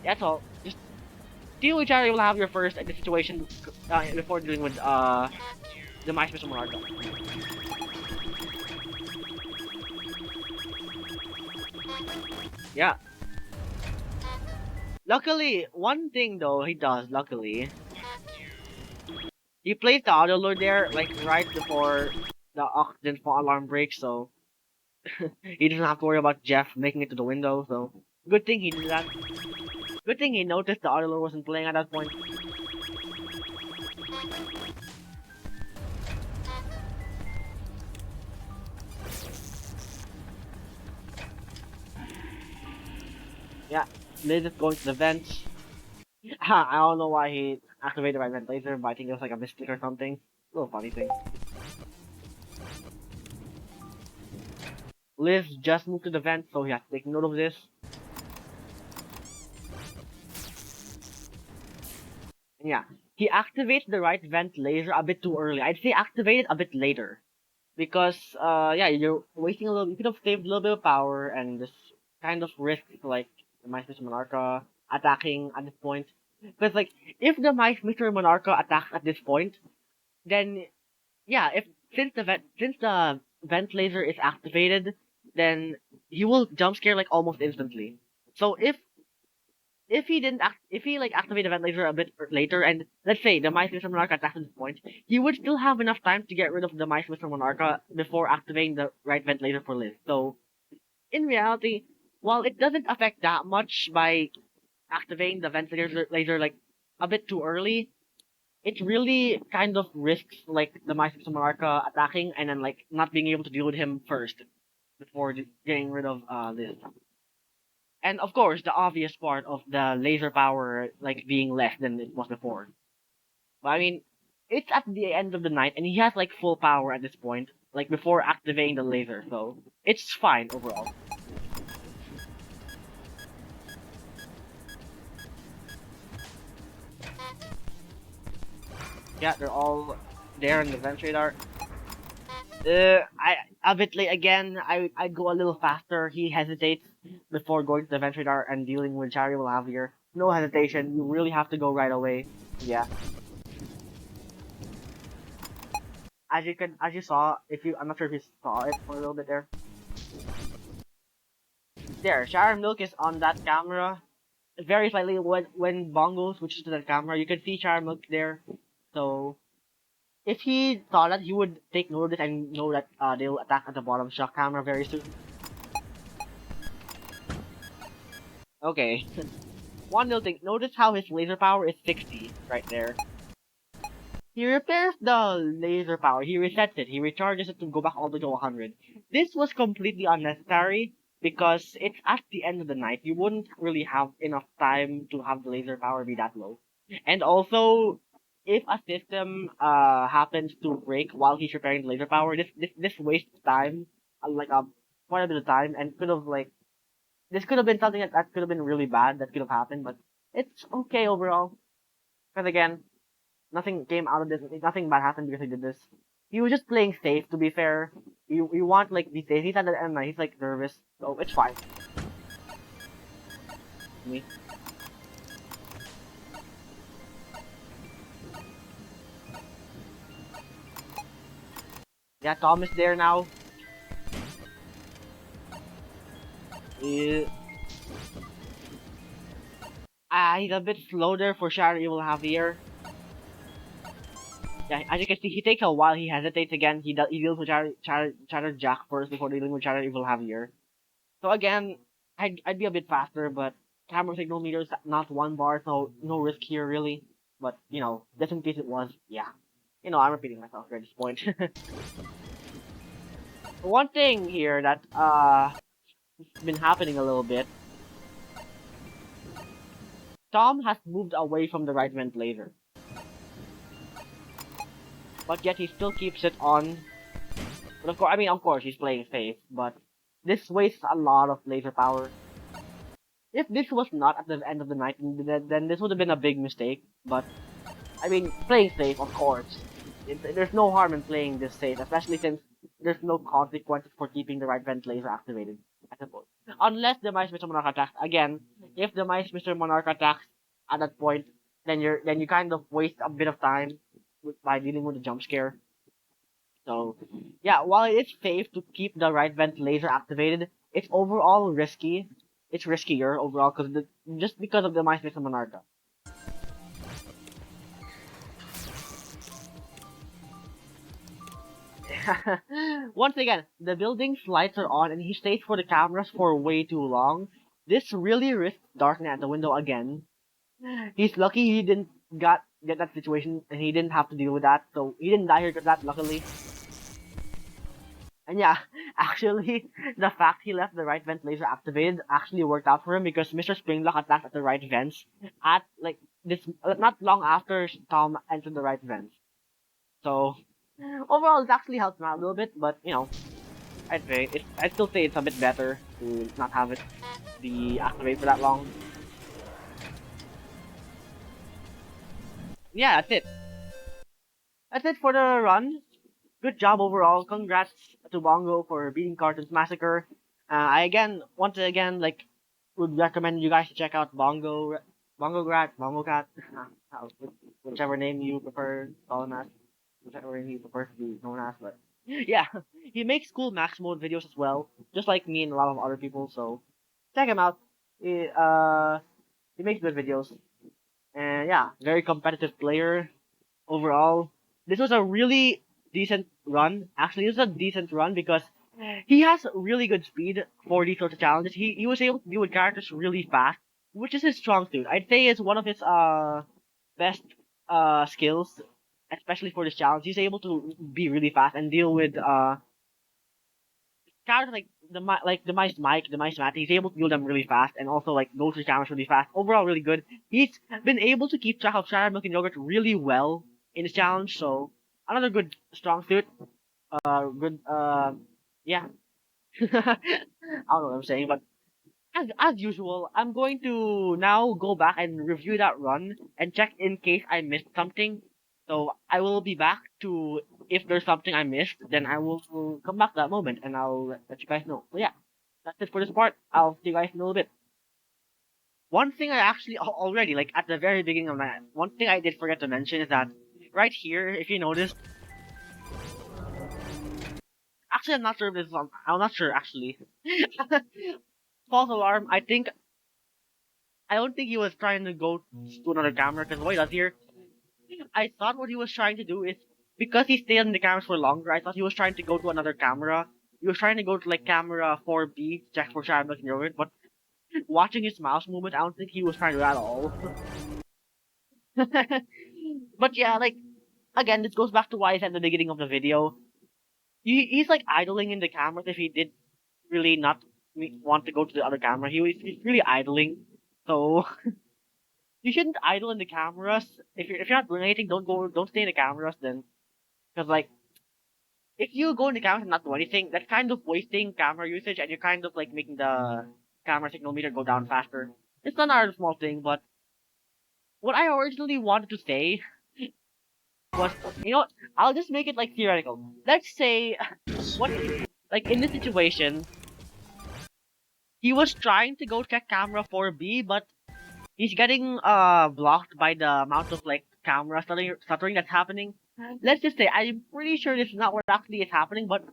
that's all. Just deal with Charlie will have your first in the situation before dealing with the Mice Mission Monarcha. Yeah. Luckily, one thing though he does, luckily, he plays the auto lord there, like right before the oxygen fall alarm breaks, so he doesn't have to worry about Jeff making it to the window, so good thing he did that. Good thing he noticed the auto lord wasn't playing at that point. Yeah, Liz is going to the vent. I don't know why he activated my vent laser, but I think it was like a mistake or something. Little funny thing. Liz just moved to the vent, so he has to take note of this. And yeah, he activates the right vent laser a bit too early. I'd say activate it a bit later. Because, yeah, you're wasting a little, you could have saved a little bit of power and just kind of risk, like, the Mice Mr. Monarcha attacking at this point. Because, like, if the Mice Mr. Monarcha attacks at this point, then, yeah, since the vent laser is activated, then he will jump scare, like, almost instantly. So if he didn't if he like activate the vent laser a bit later, and let's say the Mice Mr. Monarcha attacks at this point, he would still have enough time to get rid of the Mice Mr. Monarcha before activating the right vent laser for Liz. So in reality, while it doesn't affect that much by activating the vent laser like a bit too early, it really kind of risks like the Mice Mr. Monarcha attacking and then like not being able to deal with him first before getting rid of Liz. And of course, the obvious part of the laser power like being less than it was before. But I mean, it's at the end of the night, and he has like full power at this point, like before activating the laser, so it's fine overall. Yeah, they're all there in the vent radar. I a bit late again. I go a little faster. He hesitates before going to the vent radar and dealing with Chari Lavier. No hesitation. You really have to go right away. Yeah. As you saw, if you, I'm not sure if you saw it for a little bit there. There, Shower Milk is on that camera. Very slightly when Bongo switches to that camera, you can see Shower Milk there. So if he saw that, he would take note of this and know that they'll attack at the bottom shock camera very soon. Okay. One little thing, notice how his laser power is 60 right there. He repairs the laser power, he resets it, he recharges it to go back all the way to 100. This was completely unnecessary because it's at the end of the night. You wouldn't really have enough time to have the laser power be that low. And also, if a system happens to break while he's repairing the laser power, this wastes time, like quite a bit of time, and could have like this could have been something that could have been really bad that could have happened, but it's okay overall. Because again, nothing came out of this. Nothing bad happened because he did this. He was just playing safe. To be fair, you want like be safe. He's at the end. He's like nervous, so it's fine. Me. Yeah, Tom is there now. Uh, he's a bit slow there for Shadow Evil Javier. Yeah, as you can see, he takes a while. He hesitates again. He deals with Shadow Jack first before dealing with Shadow Evil Javier. So again, I'd be a bit faster, but camera signal meter is not 1 bar, so no risk here really. But you know, just in case it was, yeah. You know, I'm repeating myself here at this point. One thing here that has been happening a little bit. Tom has moved away from the right vent laser. but yet he still keeps it on. But of course, I mean, of course, he's playing safe, but this wastes a lot of laser power. If this was not at the end of the night, then this would have been a big mistake. But I mean, playing safe, of course. There's no harm in playing this safe, especially since there's no consequences for keeping the right vent laser activated, I suppose. Unless the Mice Mr. Monarch attacks. Again, if the Mice Mr. Monarch attacks at that point, then you kind of waste a bit of time by dealing with the jump scare. So, yeah, while it is safe to keep the right vent laser activated, it's overall risky. It's riskier overall just because of the Mice Mr. Monarch. Once again, the building's lights are on and he stays for the cameras for way too long. This really risks darkening at the window again. He's lucky he didn't get that situation and he didn't have to deal with that, so he didn't die here because that, luckily. And yeah, actually, the fact he left the right vent laser activated actually worked out for him because Mr. Springlock attacked at the right vents at like this not long after Tom entered the right vents. So overall, it actually helped him out a little bit, but you know, I'd still say it's a bit better to not have it be activated for that long. Yeah, that's it. That's it for the run. Good job overall. Congrats to Bongo for beating Cartoon's Massacre. Once again, like, would recommend you guys to check out Bongocat, whichever name you prefer to call him as, whichever name he prefers to be known as. But yeah, he makes cool max mode videos as well, just like me and a lot of other people. So check him out. He makes good videos, and yeah, very competitive player overall. This was a really decent run. Actually, this was a decent run because he has really good speed for these sorts of challenges. He was able to deal with characters really fast, which is his strong suit. I'd say it's one of his best skills, especially for this challenge. He's able to be really fast and deal with characters like the mice Mike, the mice Matt. He's able to deal them really fast and also like go through cameras really fast. Overall, really good. He's been able to keep track of Shadow Milk and Yogurt really well in this challenge. So another good strong suit. Good. Yeah. I don't know what I'm saying, but as usual, I'm going to now go back and review that run and check in case I missed something. So I will be back to if there's something I missed, then I will come back to that moment and I'll let you guys know. So yeah, that's it for this part. I'll see you guys in a little bit. One thing I actually already like at the very beginning of my one thing I did forget to mention is that right here, if you noticed, actually I'm not sure if this is on. I'm not sure actually. False alarm. I don't think he was trying to go to another camera because what he does here, I thought what he was trying to do is because he stayed in the cameras for longer. I thought he was trying to go to another camera. He was trying to go to like camera 4B to check for Shadow and Yogurt, but watching his mouse movement, I don't think he was trying to do that at all. But yeah, like again, this goes back to why I said at the beginning of the video. He's like idling in the cameras if he did really not want to go to the other camera. He's really idling. So you shouldn't idle in the cameras. If you're not doing anything, don't stay in the cameras then. Because like if you go in the cameras and not do anything, that's kind of wasting camera usage and you're kind of like making the camera signal meter go down faster. It's another small thing, but what I originally wanted to say was, you know, I'll just make it like theoretical. Let's say what like in this situation, he was trying to go check camera 4B, but he's getting blocked by the amount of like camera stuttering that's happening. Let's just say I'm pretty sure this is not what actually is happening, but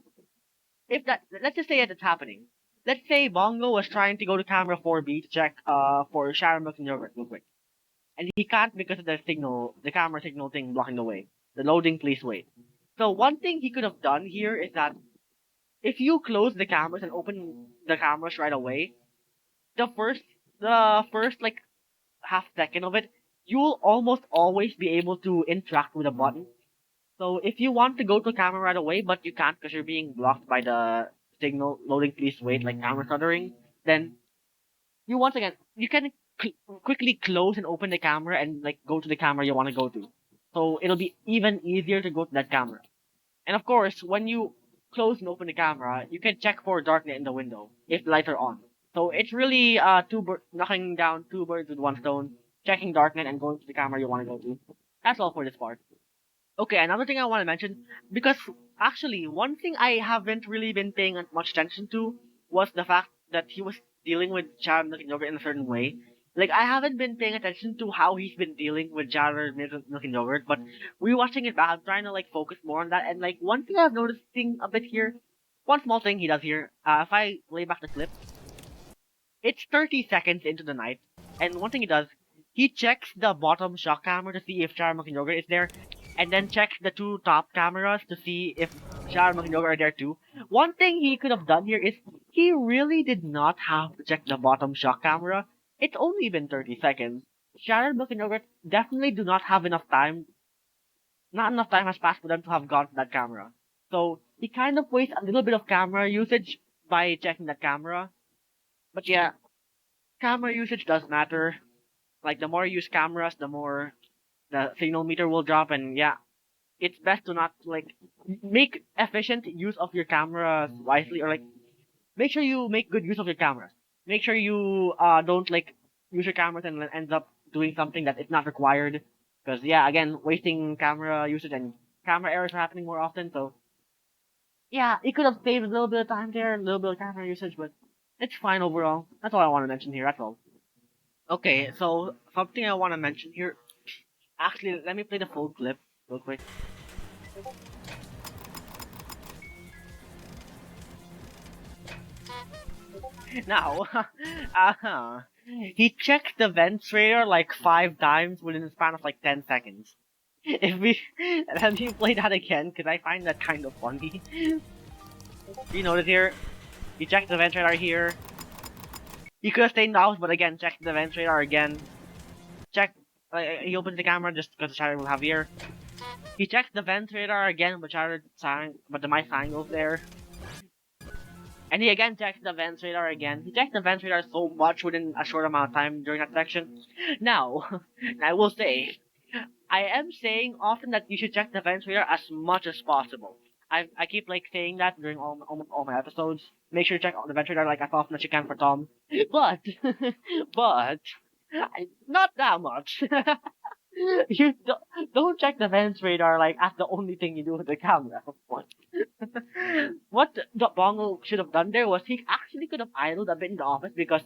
if that let's just say that it's happening. Let's say Bongo was trying to go to camera 4B to check for Sharon Milk and Yogurt real quick. And he can't because of the camera signal thing blocking the way. The loading please wait. So one thing he could have done here is that if you close the cameras and open the cameras right away, the first the first like half second of it, you'll almost always be able to interact with a button. So if you want to go to camera right away, but you can't because you're being blocked by the signal loading please wait like camera stuttering, then you once again you can quickly close and open the camera and like go to the camera you want to go to. so it'll be even easier to go to that camera. And of course, when you close and open the camera, you can check for darknet in the window if the lights are on. So it's really knocking down two birds with one stone, checking darknet and going to the camera you want to go to. That's all for this part. Okay, another thing I want to mention, because actually, one thing I haven't really been paying much attention to was the fact that he was dealing with Jared looking over in a certain way. Like, I haven't been paying attention to how he's been dealing with Jared looking over, but rewatching it back, I'm trying to, like, focus more on that. And, like, one thing I've noticed a bit here, one small thing he does here, if I play back the clip, it's 30 seconds into the night, and one thing he does, he checks the bottom shot camera to see if Sharon Yoga is there, and then checks the two top cameras to see if Sharon Yoga are there too. One thing he could have done here is he really did not have to check the bottom shot camera. It's only been 30 seconds. Sharon Yoga definitely do not have enough time. Not enough time has passed for them to have gone to that camera. So he kind of wastes a little bit of camera usage by checking that camera. But yeah, camera usage does matter. Like, the more you use cameras, the more the signal meter will drop, and yeah, it's best to not, like, make efficient use of your cameras wisely, or, like, make sure you make good use of your cameras. Make sure you, don't, like, use your cameras and then ends up doing something that is not required. Because, yeah, again, wasting camera usage and camera errors are happening more often, so, yeah, it could have saved a little bit of time there, a little bit of camera usage, but it's fine overall. That's all I want to mention here, that's all. Okay, so something I want to mention here. Actually, let me play the full clip real quick. Now, he checked the vents radar like 5 times within a span of like 10 seconds. If we let me play that again, because I find that kind of funny. You notice here, he checked the vent radar here. He could have stayed in the house, but again, checked the vent radar again. Check. He opens the camera just because the shadow will have here. He checks the vent radar again, but the mic sign goes there. And he again checks the vent radar again. He checked the vent radar so much within a short amount of time during that section. Now, I will say, I am saying often that you should check the vent radar as much as possible. I keep like saying that during almost all my episodes. Make sure to check the vent radar like as often as you can for Tom. But, but, not that much. You don't check the vents radar like as the only thing you do with the camera. What the Bongo should have done there was he actually could have idled a bit in the office because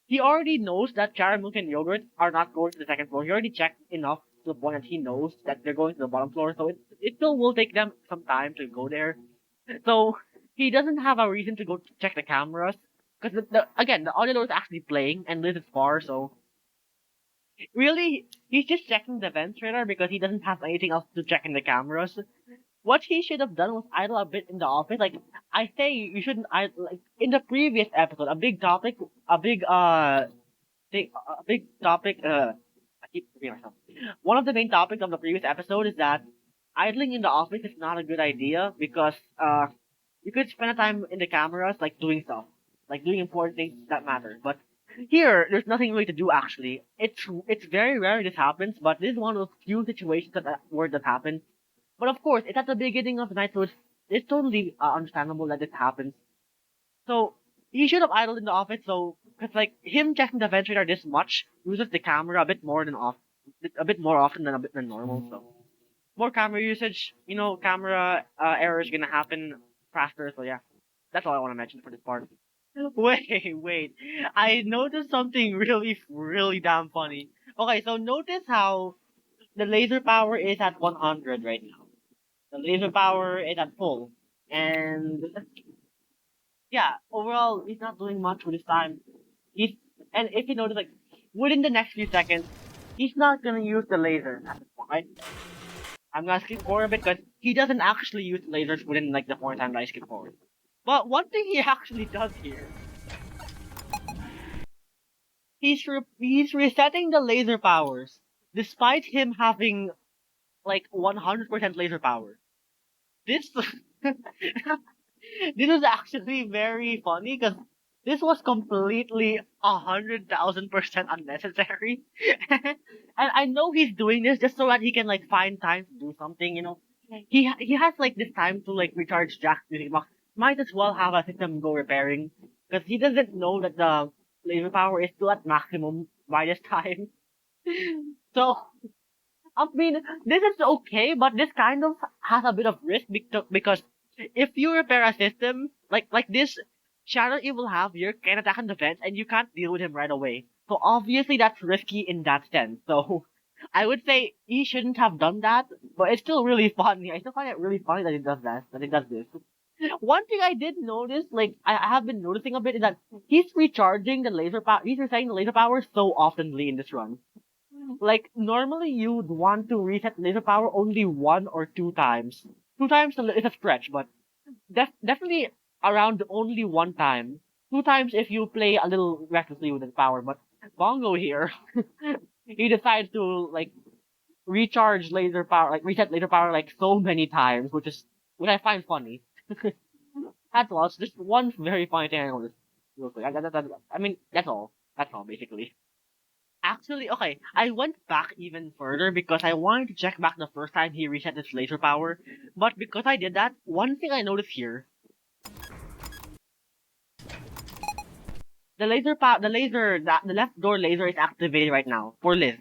he already knows that Charamuk and Yogurt are not going to the second floor. He already checked enough to the point that he knows that they're going to the bottom floor, so it still will take them some time to go there. So he doesn't have a reason to go check the cameras. Because again, the audio is actually playing and Liz is far, so really, he's just checking the vent radar because he doesn't have anything else to check in the cameras. What he should have done was idle a bit in the office. Like, I say you shouldn't idle, like, in the previous episode, a big, topic, I keep repeating myself. One of the main topics of the previous episode is that idling in the office is not a good idea because, you could spend the time in the cameras, like, doing stuff. Like, doing important things that matter. But here, there's nothing really to do, actually. It's very rare this happens, but this is one of those few situations where that happens. But of course, it's at the beginning of the night, so it's totally understandable that this happens. So he should have idled in the office. So because like him checking the vent radar this much uses the camera a bit more often than normal. So more camera usage, camera errors gonna happen faster. So yeah, that's all I want to mention for this part. Wait. I noticed something really damn funny. Okay, so notice how the laser power is at 100 right now. The laser power is at full. And yeah, overall, he's not doing much with his time. He's and if you notice, like within the next few seconds, he's not gonna use the laser at this point. Right? I'm gonna skip forward a bit because he doesn't actually use lasers within like the 4 times I skip forward. But one thing he actually does here, he's resetting the laser powers, despite him having like 100% laser power. This this was actually very funny because This was completely 100,000% unnecessary. And I know he's doing this just so that he can like find time to do something, you know. He has like this time to like recharge Jack's music box. Might as well have a system go repairing. Because he doesn't know that the laser power is still at maximum by this time. So I mean, this is okay, but this kind of has a bit of risk because if you repair a system like this, Shadow Evil have here can attack and defense, and you can't deal with him right away. So obviously that's risky in that sense. So I would say he shouldn't have done that, but it's still really funny. I still find it really funny that he does that, that he does this. One thing I did notice, like I have been noticing a bit, is that he's recharging the laser power. He's resetting the laser power so oftenly in this run. Like, normally you'd want to reset laser power only one or two times. Two times is a stretch, but definitely around only one time. Two times if you play a little recklessly with the power, but Bongo here, he decides to, like, recharge laser power, like, reset laser power, like, so many times, which I find funny. That's all. It's just one very funny thing I noticed. Real quick. I mean, that's all. That's all, basically. Actually, okay, I went back even further because I wanted to check back the first time he reset his laser power. But because I did that, one thing I noticed here, the left door laser is activated right now for Liz.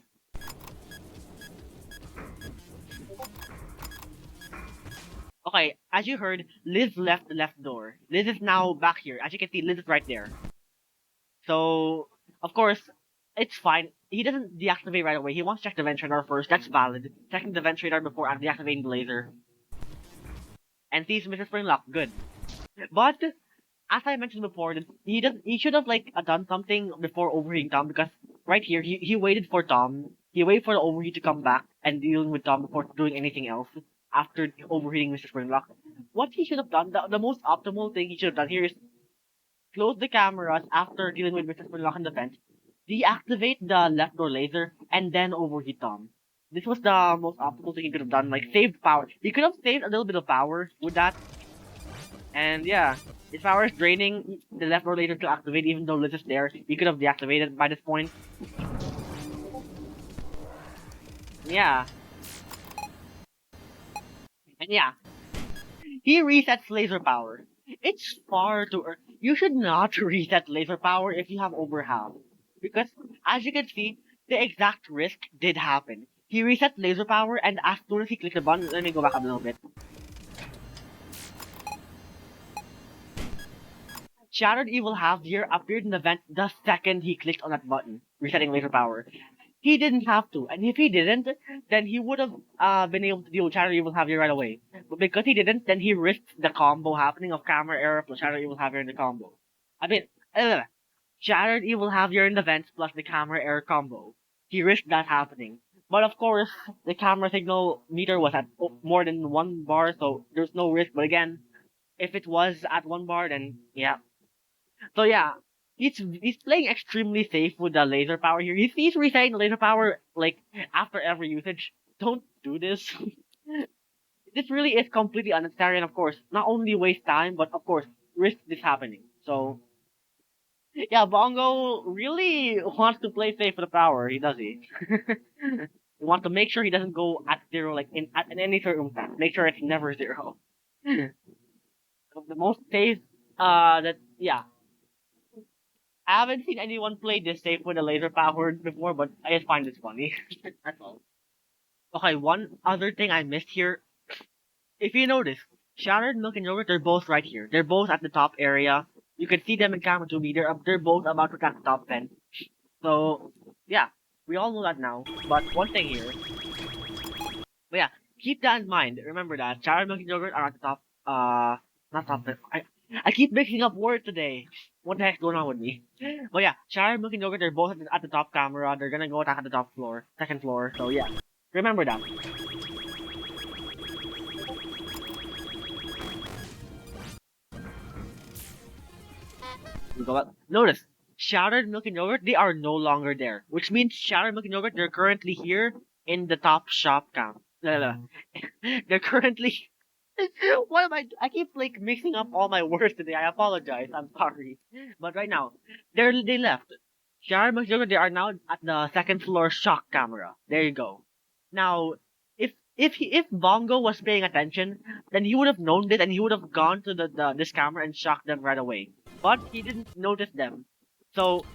Okay, as you heard, Liz left the left door. Liz is now back here. As you can see, Liz is right there. So, of course, it's fine. He doesn't deactivate right away. He wants to check the vent radar first. That's valid. Checking the vent radar before deactivating the laser. And sees Mr. Springlock. Good. But as I mentioned before, that he should have like done something before overheating Tom because right here he waited for Tom. He waited for the overheat to come back and dealing with Tom before doing anything else after overheating Mr. Springlock. What he should have done, the most optimal thing he should have done here is close the cameras after dealing with Mr. Springlock in the vent, deactivate the left door laser, and then overheat Tom. This was the most optimal thing he could have done, like saved power. He could have saved a little bit of power with that, and yeah, his power is draining. The left rollator to activate, even though Liz is there. He could have deactivated by this point. Yeah, and yeah, he resets laser power. It's far too early. You should not reset laser power if you have overhalf. Because, as you can see, the exact risk did happen. He reset laser power, and as soon as he clicked the button, let me go back a little bit. Shattered Evil Half Year appeared in the vent the second he clicked on that button, resetting laser power. He didn't have to, and if he didn't, then he would have been able to deal with Shattered Evil Half Year right away. But because he didn't, then he risked the combo happening of camera error plus Shattered Evil Half Year in the combo. I mean, Shattered Evil Half Year in the vents plus the camera error combo. He risked that happening. But of course, the camera signal meter was at more than 1 bar, so there's no risk. But again, if it was at 1 bar, then yeah, so yeah, he's playing extremely safe with the laser power here. He's resetting the laser power like after every usage. Don't do this. This really is completely unnecessary, and of course, not only waste time, but of course, risk this happening. So yeah, Bongo really wants to play safe with the power. He does he. He wants to make sure he doesn't go at zero, like in any circumstance. Make sure it's never zero. The most safe, that yeah, I haven't seen anyone play this safe with a laser powered before, but I just find this funny. That's all. Okay, one other thing I missed here. If you notice, Shattered Milk and Yogurt, they're both right here. They're both at the top area. You can see them in camera 2B. They're both about to attack the top 10. So, yeah, we all know that now. But one thing here. But yeah, keep that in mind. Remember that. Shattered Milk and Yogurt are at the top, not top 10. I keep mixing up words today. What the heck's going on with me? But yeah, Shire, Milk, and Yogurt, they're both at the top camera. They're gonna go attack at the top floor, second floor. So yeah, remember that. You go up. Notice, Shattered Milk and Yogurt, they are no longer there. Which means Shattered Milk and Yogurt, they're currently here in the top shop camp. They're currently What am I keep like mixing up all my words today. I apologize. I'm sorry. But right now, they left. Sharon McJoker, they are now at the second floor shock camera. There you go. Now, if Bongo was paying attention, then he would have known this and he would have gone to this camera and shocked them right away. But he didn't notice them. So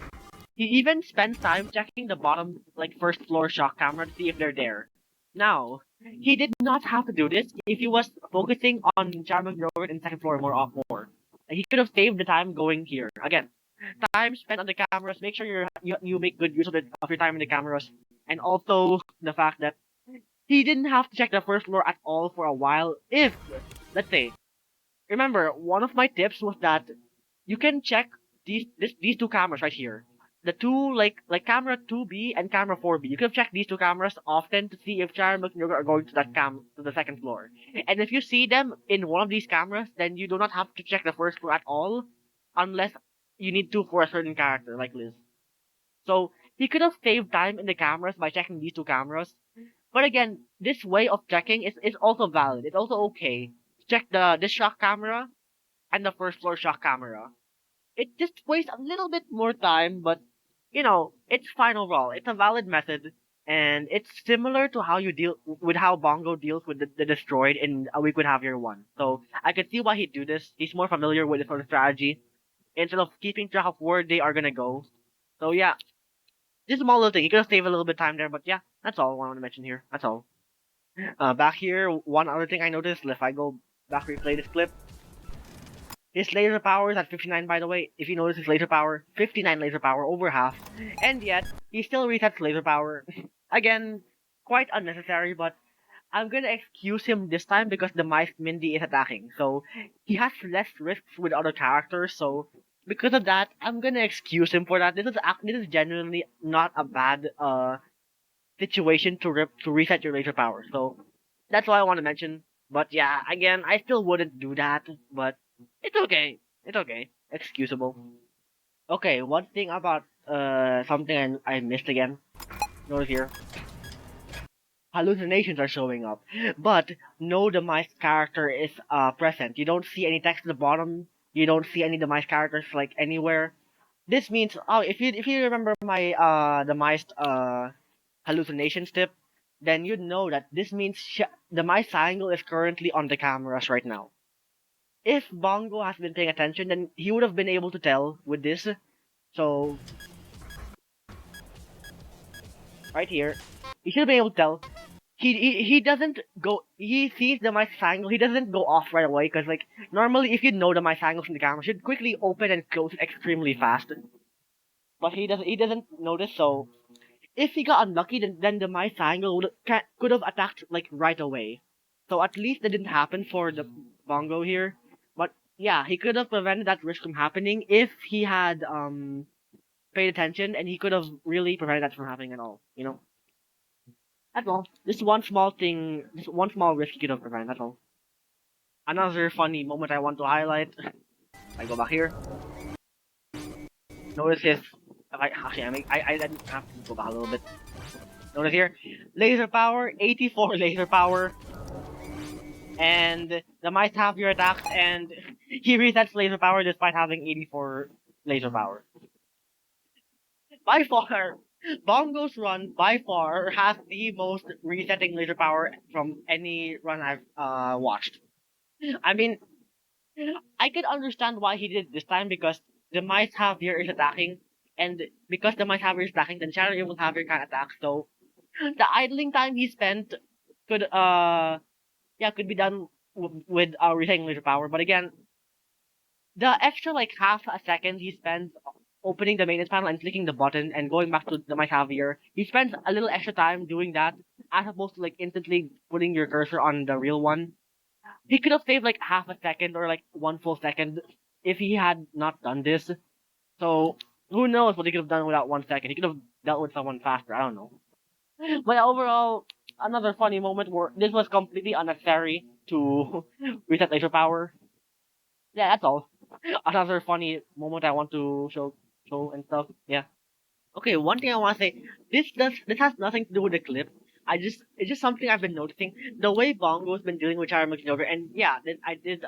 he even spends time checking the bottom, like first floor shock camera to see if they're there. Now, he did not have to do this if he was focusing on Charming Road and second floor more off more. He could have saved the time going here. Again, time spent on the cameras. Make sure you make good use of your time in the cameras, and also the fact that he didn't have to check the first floor at all for a while. If let's say, remember, one of my tips was that you can check these two cameras right here. The two like camera 2B and camera 4B. You can check these two cameras often to see if Sharon McNugget are going to that cam to the second floor. And if you see them in one of these cameras, then you do not have to check the first floor at all, unless you need to for a certain character like Liz. So he could have saved time in the cameras by checking these two cameras. But again, this way of checking is also valid. It's also okay. Check this shock camera and the first floor shock camera. It just wastes a little bit more time, but it's fine overall. It's a valid method, and it's similar to how you deal with how Bongo deals with the destroyed in A Week Would Have Your One. So I can see why he'd do this. He's more familiar with this sort of strategy instead of keeping track of where they are gonna go. So yeah, just a small little thing. You could have saved a little bit of time there, but yeah, that's all I want to mention here. That's all. Back here, one other thing I noticed, if I go back replay this clip, his laser power is at 59, by the way. If you notice his laser power, 59 laser power, over half. And yet, he still resets laser power. Again, quite unnecessary, but I'm gonna excuse him this time because the Mice Mindy is attacking. So, he has less risks with other characters, so because of that, I'm gonna excuse him for that. This is genuinely not a bad situation to reset your laser power. So that's all I want to mention. But yeah, again, I still wouldn't do that, but it's okay. It's okay. Excusable. Okay, one thing about something I missed again. Notice here. Hallucinations are showing up. But no demise character is present. You don't see any text at the bottom. You don't see any demise characters like anywhere. This means if you remember my demise hallucinations tip, then you'd know that this means the mice angle is currently on the cameras right now. If Bongo has been paying attention, then he would have been able to tell with this. So, right here, he should have been able to tell. He doesn't go. He sees the mice angle. He doesn't go off right away because like normally if you know the mice angle from the camera, should quickly open and close it extremely fast. But he doesn't notice. So if he got unlucky, then the mice angle could have attacked like right away. So at least that didn't happen for the Bongo here. But yeah, he could have prevented that risk from happening if he had paid attention, and he could have really prevented that from happening at all. That's all. Just one small thing, just one small risk he could have prevented. That's all. Another funny moment I want to highlight. I go back here. Notice his. I didn't have to go back a little bit. Notice here, laser power, 84 laser power, and the mice have your attacks, and he resets laser power despite having 84 laser power. By far, Bongo's run by far has the most resetting laser power from any run I've watched. I mean, I could understand why he did it this time because the mice have here is attacking, and because the mice have here is attacking, then Shadow will have here can attack. So the idling time he spent could could be done with resetting laser power. But again, the extra like half a second he spends opening the maintenance panel and clicking the button and going back to my Javier, he spends a little extra time doing that as opposed to like instantly putting your cursor on the real one. He could have saved like half a second or like one full second if he had not done this. So who knows what he could have done without 1 second? He could have dealt with someone faster. I don't know. But overall, another funny moment where this was completely unnecessary to reset laser power. Yeah, that's all. Another funny moment I want to show and stuff. Yeah. Okay, one thing I want to say, this has nothing to do with the clip. it's just something I've been noticing. The way Bongo's been dealing with Sharon McGilver, and yeah, I did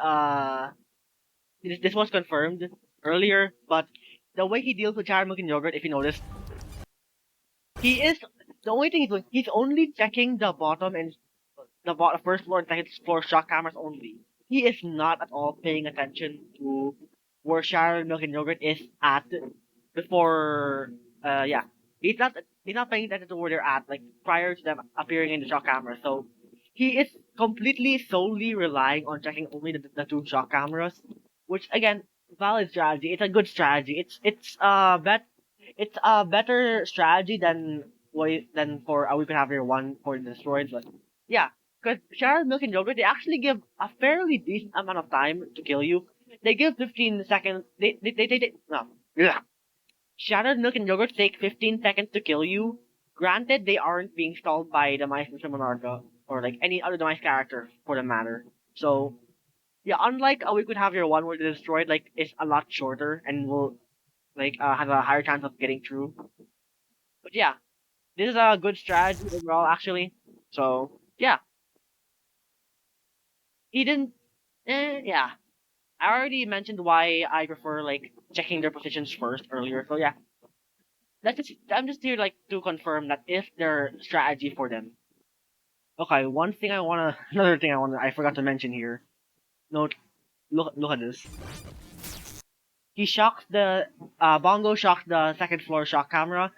this was confirmed earlier, but the way he deals with Sharon McGilver, if you notice, he is the only thing he's doing. He's only checking the bottom and first floor and second floor shot cameras only. He is not at all paying attention to where Sharon Milk and Yogurt is at before. Yeah, he's not paying attention to where they're at like prior to them appearing in the shot camera. So he is completely solely relying on checking only the two shot cameras, which again, valid strategy. It's a good strategy. It's a better strategy than than for we could have here one for the destroyed, but yeah, because Sharon Milk and Yogurt, they actually give a fairly decent amount of time to kill you. They give 15 seconds. No. Yeah. Sharon Milk and Yogurt take 15 seconds to kill you. Granted, they aren't being stalled by the Mice Mr. Monarca or like any other Mice character for the matter. So, yeah, unlike we could have your one where the destroyed like is a lot shorter and will like have a higher chance of getting through. But yeah, this is a good strategy overall actually. So yeah, he didn't. Yeah, I already mentioned why I prefer like checking their positions first earlier. So yeah, I'm just here like to confirm that if their strategy for them. Okay, one thing I wanna another thing I forgot to mention here. Note look at this. He shocked the Bongo shocked the second floor shock camera,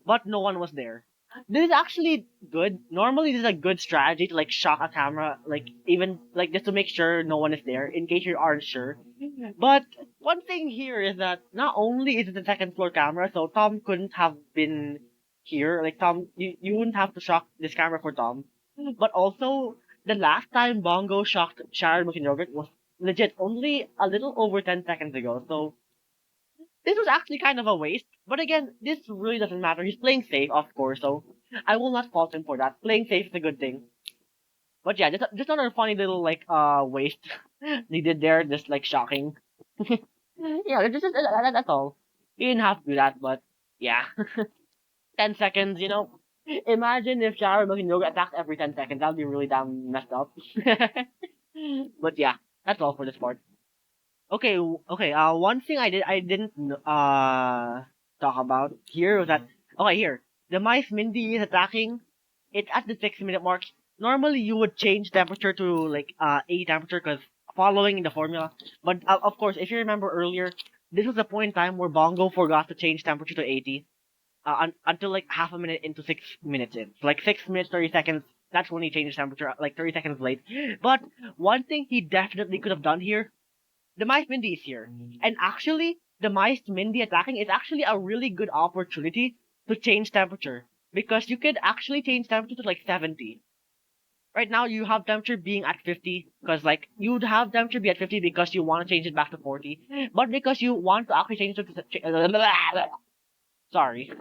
but no one was there. This is actually good. Normally, this is a good strategy to like shock a camera, like even like just to make sure no one is there in case you aren't sure. But one thing here is that not only is it the second floor camera, so Tom couldn't have been here. Like Tom, you wouldn't have to shock this camera for Tom. But also, the last time Bongo shocked Sharon McInrogan was legit only a little over 10 seconds ago. So this was actually kind of a waste. But again, this really doesn't matter. He's playing safe, of course, so I will not fault him for that. Playing safe is a good thing. But yeah, just another funny little like waste they did there, just like shocking. Yeah, that's all. He didn't have to do that, but yeah, 10 seconds. Imagine if Sharon Yoga attacked every 10 seconds. That'd be really damn messed up. But yeah, that's all for this part. Okay, okay. One thing I didn't talk about here was that okay here the mice Mindy is attacking. It's at the 6 minute mark. Normally you would change temperature to like 80 temperature because following the formula. But of course, if you remember earlier, this was a point in time where Bongo forgot to change temperature to 80 until like half a minute into 6 minutes in. So, like 6 minutes 30 seconds. That's when he changed temperature like 30 seconds late. But one thing he definitely could have done here the Mice Mindy is here. And actually, the Mice Mindy attacking is actually a really good opportunity to change temperature. Because you could actually change temperature to like 70. Right now, you have temperature being at 50. Because like, you'd have temperature be at 50 because you want to change it back to 40. But because you want to actually change it to... Sorry.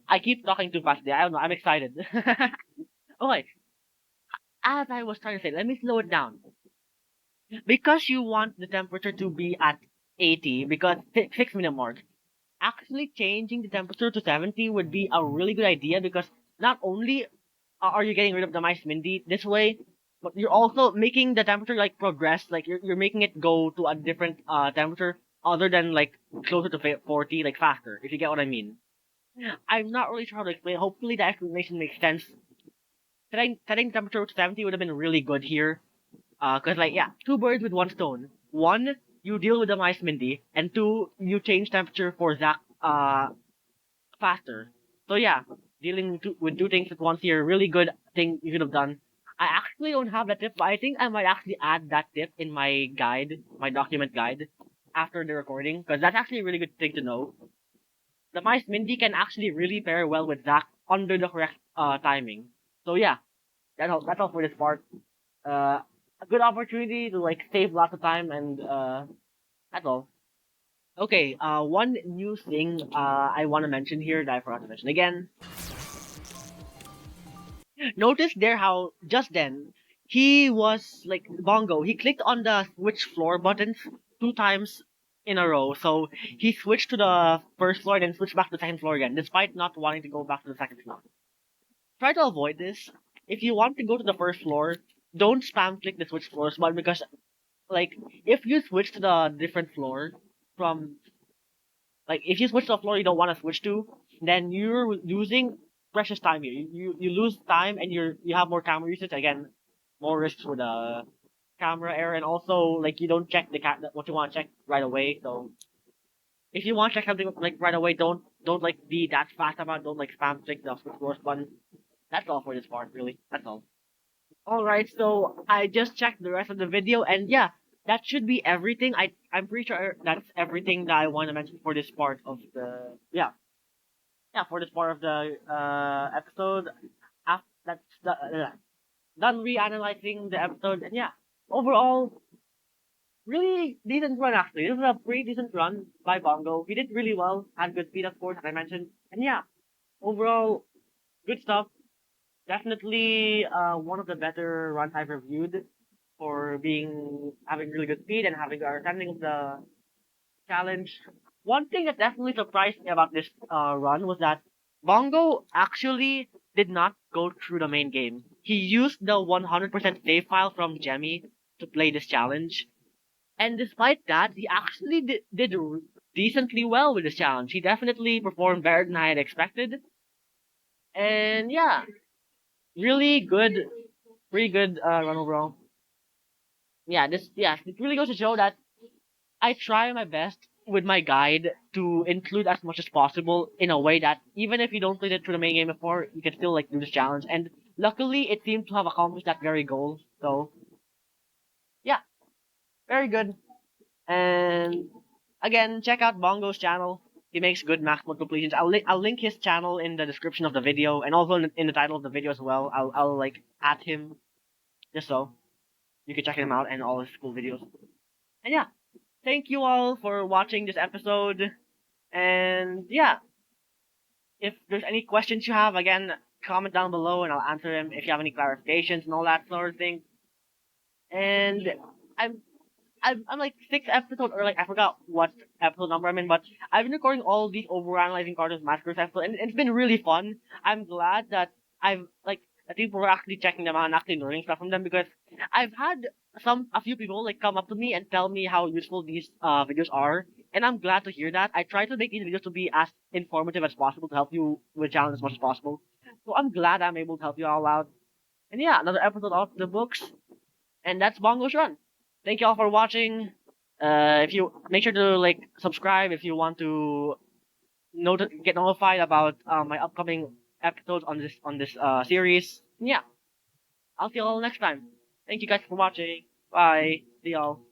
I keep talking too fast there. I don't know. I'm excited. Okay. As I was trying to say, let me slow it down. Because you want the temperature to be at 80 because 6 minute mark actually changing the temperature to 70 would be a really good idea because not only are you getting rid of the mice mindy this way but you're also making the temperature like progress like you're making it go to a different temperature other than like closer to 40 like faster if you get what I mean. I'm not really sure how to explain. Hopefully the explanation makes sense. Setting temperature to 70 would have been really good here. Cause like yeah, two birds with one stone. One, you deal with the mice Mindy, and two, you change temperature for Zach faster. So yeah, dealing with two things at once here, really good thing you could have done. I actually don't have that tip, but I think I might actually add that tip in my guide, my document guide, after the recording, because that's actually a really good thing to know. The mice Mindy can actually really pair well with Zach under the correct timing. So yeah, that's all for this part. A good opportunity to like save lots of time and that's all. Okay, one new thing I want to mention here that I forgot to mention again. Notice there how just then he was like Bongo. He clicked on the switch floor buttons 2 times in a row. So he switched to the first floor and then switched back to the second floor again, despite not wanting to go back to the second floor. try to avoid this. If you want to go to the first floor, don't spam click the switch floors button because like if you switch to the different floor from like if you switch to a floor you don't want to switch to, then you're losing precious time here. You lose time and you have more camera usage again, more risks for the camera error, and also like you don't check the what you want to check right away. So if you want to check something like right away, don't like be that fast about it. Don't like spam click the switch floors button. That's all for this part, really. That's all. Alright, so I just checked the rest of the video, and yeah, that should be everything. I'm pretty sure that's everything that I want to mention for this part of the for this part of the episode. After that's done reanalyzing the episode, and yeah, overall really decent run actually. This was a pretty decent run by Bongo. He did really well, had good speed of course, as I mentioned, and yeah, overall good stuff. Definitely one of the better runs I've reviewed for being having really good speed and having our understanding of the challenge. One thing that definitely surprised me about this run was that Bongo actually did not go through the main game. He used the 100% save file from Jemmy to play this challenge, and despite that, he actually did decently well with this challenge. He definitely performed better than I had expected, and yeah, really good, pretty good run overall. It really goes to show that I try my best with my guide to include as much as possible in a way that even if you don't play it through the main game before, you can still like do this challenge. And luckily, it seemed to have accomplished that very goal. So yeah, very good. And again, check out Bongo's channel. He makes good maximal completions. I'll link his channel in the description of the video and also in the title of the video as well. I'll like add him just so you can check him out and all his cool videos. And yeah, thank you all for watching this episode. And yeah, if there's any questions you have, again, comment down below and I'll answer them if you have any clarifications and all that sort of thing. And I'm I'm like six episodes or like I forgot what episode number I'm in, but I've been recording all these overanalyzing cartoons massacres episodes, and it's been really fun. I'm glad that I've like that people are actually checking them out and actually learning stuff from them because I've had a few people like come up to me and tell me how useful these videos are, and I'm glad to hear that. I try to make these videos to be as informative as possible to help you with challenge as much as possible. So I'm glad I'm able to help you all out. And yeah, another episode of the books. And that's Bongo's Run. Thank you all for watching. If you make sure to like subscribe if you want to get notified about my upcoming episodes on this series. Yeah, I'll see you all next time. Thank you guys for watching. Bye. See y'all.